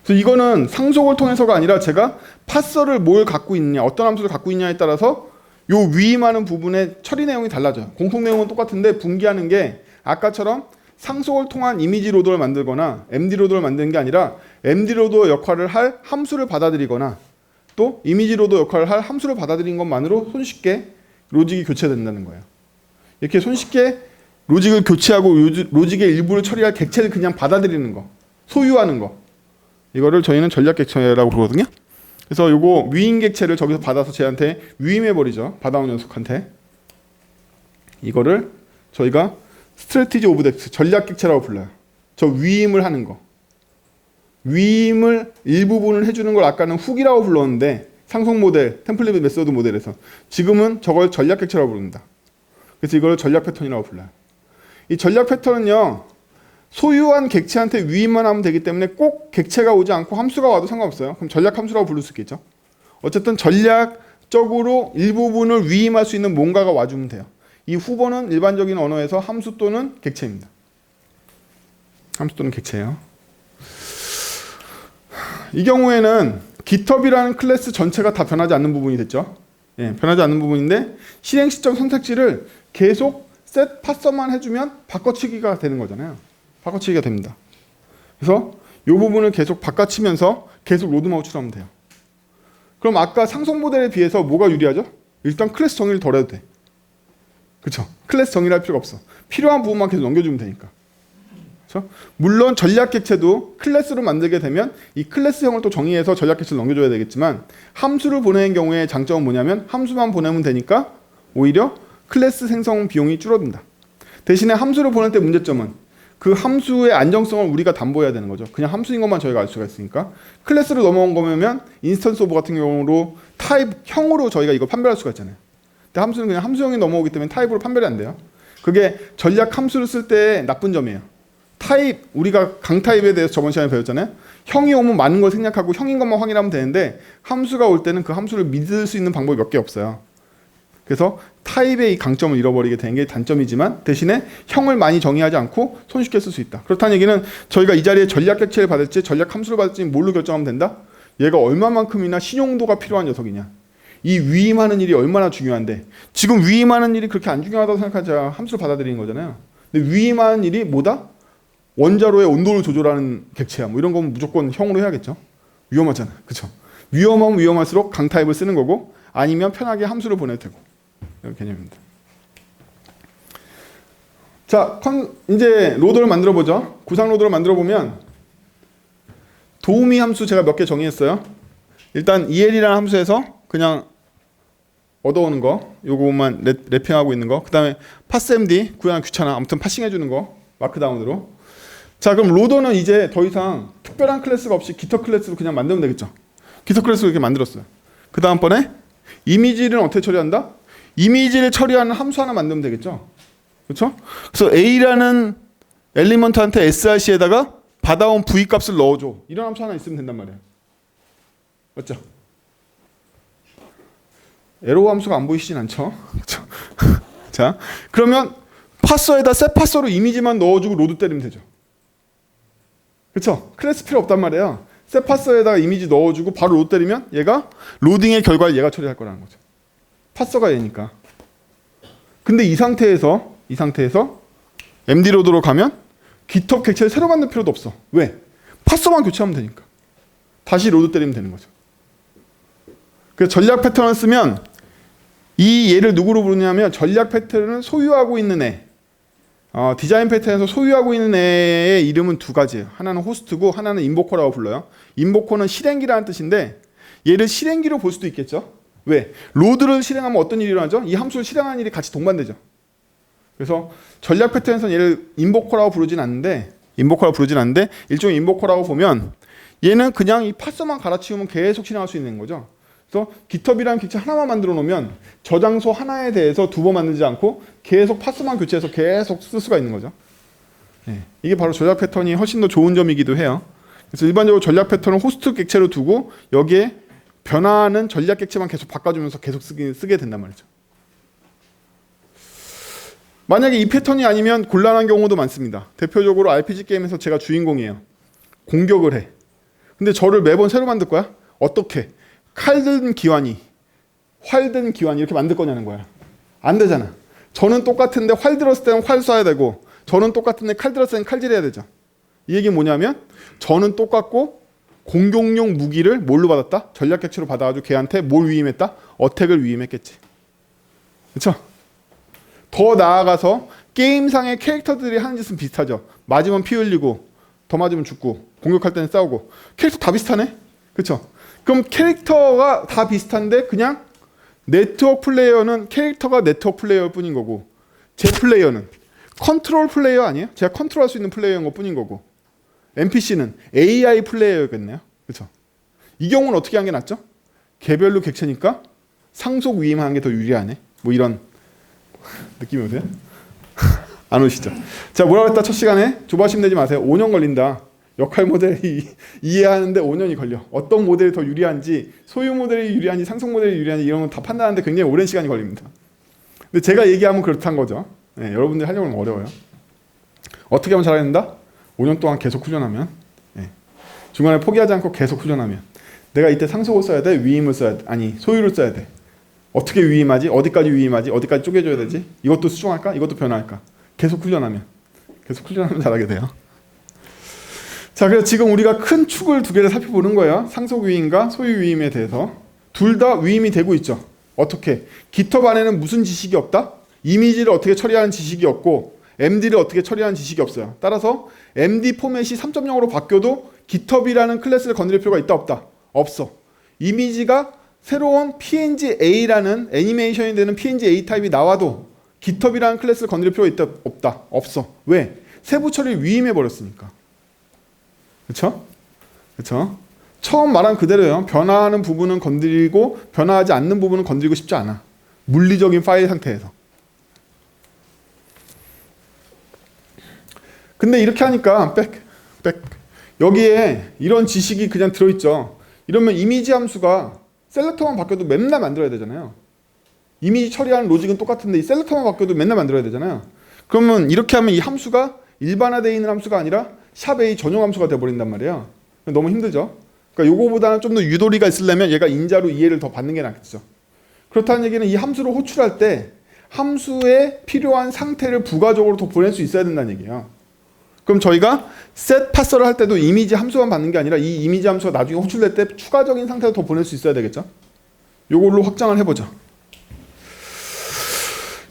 그래서 이거는 상속을 통해서가 아니라 제가 파서를 뭘 갖고 있느냐, 어떤 함수를 갖고 있냐에 따라서 요 위임하는 부분의 처리 내용이 달라져요. 공통 내용은 똑같은데 분기하는 게 아까처럼 상속을 통한 이미지 로더를 만들거나 MD 로더를 만드는 게 아니라 MD 로더 역할을 할 함수를 받아들이거나 또 이미지 로더 역할을 할 함수를 받아들인 것만으로 손쉽게 로직이 교체된다는 거예요. 이렇게 손쉽게 로직을 교체하고 로직의 일부를 처리할 객체를 그냥 받아들이는 거, 소유하는 거. 이거를 저희는 전략 객체라고 그러거든요. 그래서 요거 위임 객체를 저기서 받아서 쟤한테 위임해버리죠. 받아온 녀석한테. 이거를 저희가 스트래티지 오브 덱스, 전략 객체라고 불러요. 저 위임을 하는 거. 위임을 일부분을 해주는 걸 아까는 훅이라고 불렀는데 상속 모델, 템플릿 메소드 모델에서 지금은 저걸 전략 객체라고 부릅니다. 그래서 이걸 전략 패턴이라고 불러요. 이 전략 패턴은요. 소유한 객체한테 위임만 하면 되기 때문에 꼭 객체가 오지 않고 함수가 와도 상관없어요. 그럼 전략 함수라고 부를 수 있겠죠. 어쨌든 전략적으로 일부분을 위임할 수 있는 뭔가가 와주면 돼요. 이 후보는 일반적인 언어에서 함수 또는 객체입니다. 함수 또는 객체예요. 이 경우에는 GitHub이라는 클래스 전체가 다 변하지 않는 부분이 됐죠. 예, 변하지 않는 부분인데 실행 시점 선택지를 계속 set 파서만 해주면 바꿔치기가 되는 거잖아요. 바꿔치기가 됩니다. 그래서 이 부분을 계속 바꿔치면서 계속 로드만 호출하면 돼요. 그럼 아까 상속 모델에 비해서 뭐가 유리하죠? 일단 클래스 정의를 덜 해도 돼. 그렇죠? 클래스 정의를 할 필요가 없어. 필요한 부분만 계속 넘겨주면 되니까. 그렇죠? 물론 전략 객체도 클래스로 만들게 되면 이 클래스형을 또 정의해서 전략 객체를 넘겨줘야 되겠지만 함수를 보내는 경우에 장점은 뭐냐면 함수만 보내면 되니까 오히려 클래스 생성 비용이 줄어든다. 대신에 함수를 보낼 때 문제점은 그 함수의 안정성을 우리가 담보해야 되는 거죠. 그냥 함수인 것만 저희가 알 수가 있으니까. 클래스로 넘어온 거면 인스턴스 오브 같은 경우로 타입형으로 저희가 이걸 판별할 수가 있잖아요. 근데 함수는 그냥 함수형이 넘어오기 때문에 타입으로 판별이 안 돼요. 그게 전략 함수를 쓸 때 나쁜 점이에요. 타입, 우리가 강타입에 대해서 저번 시간에 배웠잖아요. 형이 오면 많은 걸 생략하고 형인 것만 확인하면 되는데 함수가 올 때는 그 함수를 믿을 수 있는 방법이 몇 개 없어요. 그래서 타입의 이 강점을 잃어버리게 되는 게 단점이지만 대신에 형을 많이 정의하지 않고 손쉽게 쓸 수 있다. 그렇다는 얘기는 저희가 이 자리에 전략 객체를 받을지 전략 함수를 받을지 뭘로 결정하면 된다? 얘가 얼마만큼이나 신용도가 필요한 녀석이냐. 이 위임하는 일이 얼마나 중요한데 지금 위임하는 일이 그렇게 안 중요하다고 생각하자 함수를 받아들이는 거잖아요. 근데 위임하는 일이 뭐다? 원자로의 온도를 조절하는 객체야. 뭐 이런 거면 무조건 형으로 해야겠죠. 위험하잖아. 그렇죠? 위험하면 위험할수록 강타입을 쓰는 거고 아니면 편하게 함수를 보내도 되고 이런 개념입니다. 자, 이제 로드를 만들어 보죠. 구상 로드를 만들어 보면 도우미 함수 제가 몇 개 정의했어요. 일단 el이라는 함수에서 그냥 얻어오는 거, 요거만 랩핑하고 있는 거. 그 다음에 passMD 구현 귀찮아. 아무튼 파싱 해주는 거 마크다운으로. 자, 그럼 로더는 이제 더 이상 특별한 클래스가 없이 기터 클래스로 그냥 만들면 되겠죠. 기터 클래스로 이렇게 만들었어요. 그 다음번에 이미지를 어떻게 처리한다? 이미지를 처리하는 함수 하나 만들면 되겠죠. 그렇죠? 그래서 A라는 엘리먼트한테 src에다가 받아온 v 값을 넣어줘. 이런 함수 하나 있으면 된단 말이에요. 맞죠? 에로 함수가 안 보이시진 않죠? 그렇죠? 자, 그러면 파서에다 셋 파서로 이미지만 넣어주고 로드 때리면 되죠. 그렇죠? 클래스 필요 없단 말이에요. 셋 파서에다가 이미지 넣어주고 바로 로드 때리면 얘가 로딩의 결과를 얘가 처리할 거라는 거죠. 파서가 얘니까. 근데 이 상태에서 MD 로드로 가면 GitHub 객체를 새로 만들 필요도 없어. 왜? 파서만 교체하면 되니까. 다시 로드 때리면 되는 거죠. 그래서 전략 패턴을 쓰면 이 얘를 누구로 부르냐면 전략 패턴을 소유하고 있는 애. 디자인 패턴에서 소유하고 있는 애의 이름은 두 가지예요. 하나는 호스트고 하나는 인보커라고 불러요. 인보커는 실행기라는 뜻인데 얘를 실행기로 볼 수도 있겠죠. 왜? 로드를 실행하면 어떤 일이 일어나죠? 이 함수를 실행하는 일이 같이 동반되죠. 그래서 전략 패턴에서는 얘를 인보커라고 부르진 않는데 일종의 인보커라고 보면 얘는 그냥 이 파서만 갈아치우면 계속 실행할 수 있는 거죠. 그래서 GitHub이라는 객체 하나만 만들어 놓으면 저장소 하나에 대해서 두 번 만들지 않고 계속 파서만 교체해서 계속 쓸 수가 있는 거죠. 네. 이게 바로 전략 패턴이 훨씬 더 좋은 점이기도 해요. 그래서 일반적으로 전략 패턴을 호스트 객체로 두고 여기에 변화하는 전략 객체만 계속 바꿔주면서 계속 쓰게 된단 말이죠. 만약에 이 패턴이 아니면 곤란한 경우도 많습니다. 대표적으로 RPG 게임에서 제가 주인공이에요. 공격을 해. 근데 저를 매번 새로 만들 거야? 어떻게? 칼 든 기환이, 활 든 기환이 이렇게 만들 거냐는 거야. 안 되잖아. 저는 똑같은데 활 들었을 때는 활 쏴야 되고 저는 똑같은데 칼 들었을 때는 칼질해야 되죠. 이 얘기는 뭐냐면 저는 똑같고 공격용 무기를 뭘로 받았다? 전략 객체로 받아가지고 걔한테 뭘 위임했다? 어택을 위임했겠지. 그렇죠? 더 나아가서 게임상의 캐릭터들이 하는 짓은 비슷하죠. 맞으면 피 흘리고 더 맞으면 죽고 공격할 때는 싸우고 캐릭터 다 비슷하네? 그렇죠? 그럼 캐릭터가 다 비슷한데 그냥 네트워크 플레이어는 캐릭터가 네트워크 플레이어일 뿐인 거고 제 플레이어는 컨트롤 플레이어 아니에요? 제가 컨트롤할 수 있는 플레이어인 것 뿐인 거고 NPC는 AI 플레이어였겠네요. 그렇죠? 이 경우는 어떻게 하는 게 낫죠? 개별로 객체니까 상속 위임하는 게 더 유리하네. 뭐 이런 느낌이 오세요? 안 오시죠? 자, 뭐라고 했다 첫 시간에? 조바심 내지 마세요. 5년 걸린다. 역할 모델이 이해하는데 5년이 걸려. 어떤 모델이 더 유리한지, 소유 모델이 유리한지, 상속 모델이 유리한지 이런 건 다 판단하는데 굉장히 오랜 시간이 걸립니다. 근데 제가 얘기하면 그렇다는 거죠. 네, 여러분들이 하려고 하면 어려워요. 어떻게 하면 잘해야 된다? 5년 동안 계속 훈련하면, 네. 중간에 포기하지 않고 계속 훈련하면 내가 이때 상속을 써야 돼? 위임을 써야 돼? 아니, 소유를 써야 돼. 어떻게 위임하지? 어디까지 위임하지? 어디까지 쪼개줘야 되지? 이것도 수정할까? 이것도 변화할까? 계속 훈련하면 잘하게 돼요. 자, 그래서 지금 우리가 큰 축을 두 개를 살펴보는 거예요. 상속 위임과 소유 위임에 대해서. 둘 다 위임이 되고 있죠. 어떻게? GitHub 안에는 무슨 지식이 없다? 이미지를 어떻게 처리하는 지식이 없고 MD를 어떻게 처리하는 지식이 없어요. 따라서 MD 포맷이 3.0으로 바뀌어도 GitHub이라는 클래스를 건드릴 필요가 있다 없다? 없어. 이미지가 새로운 PNG-A라는 애니메이션이 되는 PNG-A 타입이 나와도 GitHub이라는 클래스를 건드릴 필요가 있다 없다? 없어. 왜? 세부 처리를 위임해 버렸으니까. 그렇죠? 그렇죠? 처음 말한 그대로예요. 변화하는 부분은 건드리고 변화하지 않는 부분은 건드리고 싶지 않아. 물리적인 파일 상태에서. 근데 이렇게 하니까 여기에 이런 지식이 그냥 들어있죠. 이러면 이미지 함수가 셀렉터만 바뀌어도 맨날 만들어야 되잖아요. 이미지 처리하는 로직은 똑같은데 이 셀렉터만 바뀌어도 맨날 만들어야 되잖아요. 그러면 이렇게 하면 이 함수가 일반화되어 있는 함수가 아니라 샵A 전용 함수가 돼버린단 말이에요. 너무 힘들죠. 그러니까 요거보다는 좀 더 유도리가 있으려면 얘가 인자로 이해를 더 받는 게 낫겠죠. 그렇다는 얘기는 이 함수를 호출할 때 함수에 필요한 상태를 부가적으로 더 보낼 수 있어야 된다는 얘기예요. 그럼 저희가 set parser를 할 때도 이미지 함수만 받는 게 아니라 이 이미지 함수가 나중에 호출될 때 추가적인 상태를 더 보낼 수 있어야 되겠죠. 요걸로 확장을 해보죠.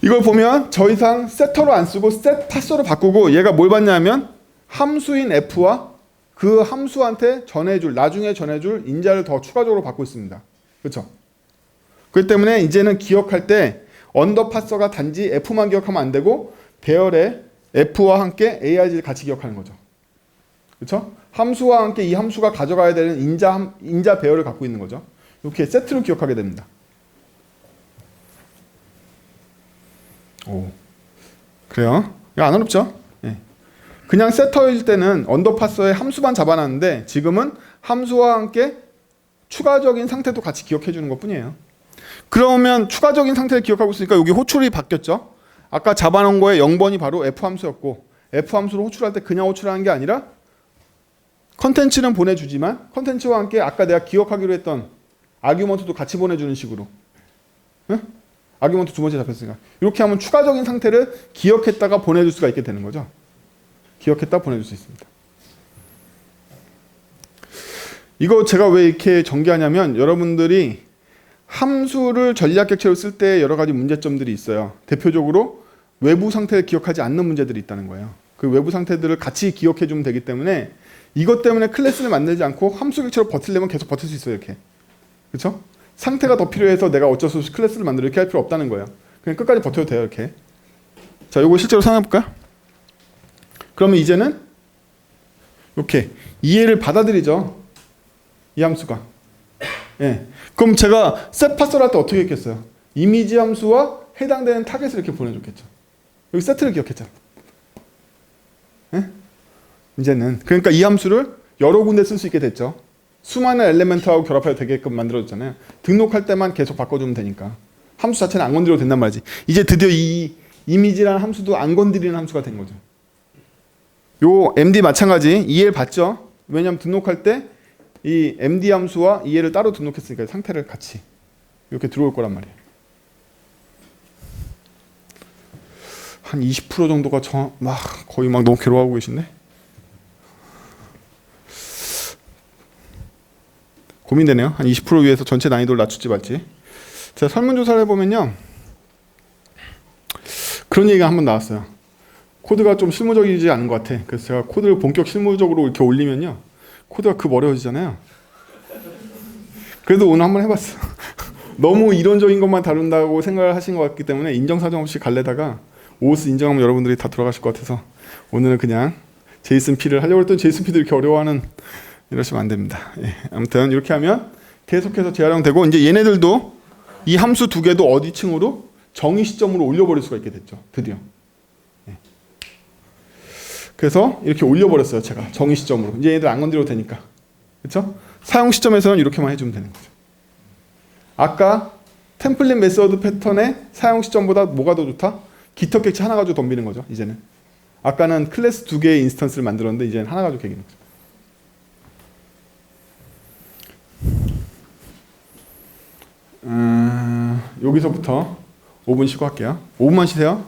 이걸 보면 더 이상 setter로 안 쓰고 set parser로 바꾸고 얘가 뭘 받냐면 함수인 f와 그 함수한테 나중에 전해줄 인자를 더 추가적으로 받고 있습니다. 그렇죠? 그렇기 때문에 이제는 기억할 때 언더 파서가 단지 f만 기억하면 안 되고 배열에 f와 함께 arg를 같이 기억하는 거죠. 그렇죠? 함수와 함께 이 함수가 가져가야 되는 인자 배열을 갖고 있는 거죠. 이렇게 세트로 기억하게 됩니다. 오, 그래요? 이거 안 어렵죠? 예. 그냥 세터일 때는 언더파서에 함수만 잡아놨는데 지금은 함수와 함께 추가적인 상태도 같이 기억해 주는 것 뿐이에요. 그러면 추가적인 상태를 기억하고 있으니까 여기 호출이 바뀌었죠. 아까 잡아놓은 거에 0번이 바로 F함수였고 F함수로 호출할 때 그냥 호출하는 게 아니라 컨텐츠는 보내주지만 컨텐츠와 함께 아까 내가 기억하기로 했던 아규먼트도 같이 보내주는 식으로, 응? 아규먼트 두 번째 잡혔으니까 이렇게 하면 추가적인 상태를 기억했다가 보내줄 수가 있게 되는 거죠. 기억했다 보내줄 수 있습니다. 이거 제가 왜 이렇게 전개하냐면 여러분들이 함수를 전략 객체로 쓸 때 여러 가지 문제점들이 있어요. 대표적으로 외부 상태를 기억하지 않는 문제들이 있다는 거예요. 그 외부 상태들을 같이 기억해 주면 되기 때문에 이것 때문에 클래스를 만들지 않고 함수 객체로 버틸려면 계속 버틸 수 있어요. 이렇게. 그렇죠? 상태가 더 필요해서 내가 어쩔 수 없이 클래스를 만들어 이렇게 할 필요 없다는 거예요. 그냥 끝까지 버텨도 돼요. 이렇게. 자, 요거 실제로 생각해 볼까요? 그러면 이제는 이렇게 이해를 받아들이죠. 이 함수가. 예. 그럼 제가 셋파서를 할 때 어떻게 했겠어요? 이미지 함수와 해당되는 타겟을 이렇게 보내줬겠죠. 여기 세트를 기억했잖아. 예? 이제는 그러니까 이 함수를 여러 군데 쓸 수 있게 됐죠. 수많은 엘리멘트하고 결합해도 되게끔 만들어줬잖아요. 등록할 때만 계속 바꿔주면 되니까. 함수 자체는 안 건드려도 된단 말이지. 이제 드디어 이 이미지라는 함수도 안 건드리는 함수가 된 거죠. 요 MD 마찬가지 이해를 받죠. 왜냐하면 등록할 때 이 MD 함수와 이해를 따로 등록했으니까 상태를 같이 이렇게 들어올 거란 말이에요. 한 20% 정도가 거의 막 너무 괴로워하고 계신데? 고민되네요. 한 20% 위에서 전체 난이도를 낮출지 말지. 제가 설문조사를 해보면요. 그런 얘기가 한 번 나왔어요. 코드가 좀 실무적이지 않은 것 같아. 그래서 제가 코드를 본격 실무적으로 이렇게 올리면요. 코드가 급 어려워지잖아요. 그래도 오늘 한번 해봤어. 너무 이론적인 것만 다룬다고 생각을 하신 것 같기 때문에 인정사정 없이 갈래다가 OOS 인정하면 여러분들이 다 돌아가실 것 같아서 오늘은 그냥 JSONP를 하려고 했더니 JSONP도 이렇게 어려워하는 이러시면 안 됩니다. 예, 아무튼 이렇게 하면 계속해서 재활용되고 이제 얘네들도 이 함수 두 개도 어디 층으로 정의 시점으로 올려버릴 수가 있게 됐죠. 드디어. 예. 그래서 이렇게 올려버렸어요. 제가 정의 시점으로. 이제 얘들 안 건드려도 되니까. 그렇죠? 사용 시점에서는 이렇게만 해주면 되는 거죠. 아까 템플릿 메서드 패턴의 사용 시점보다 뭐가 더 좋다? 깃허 객체 하나 가지고 덤비는 거죠. 이제는. 아까는 클래스 두 개의 인스턴스를 만들었는데 이제는 하나 가지고 개기는 거죠. 여기서부터 5분 쉬고 할게요. 5분만 쉬세요.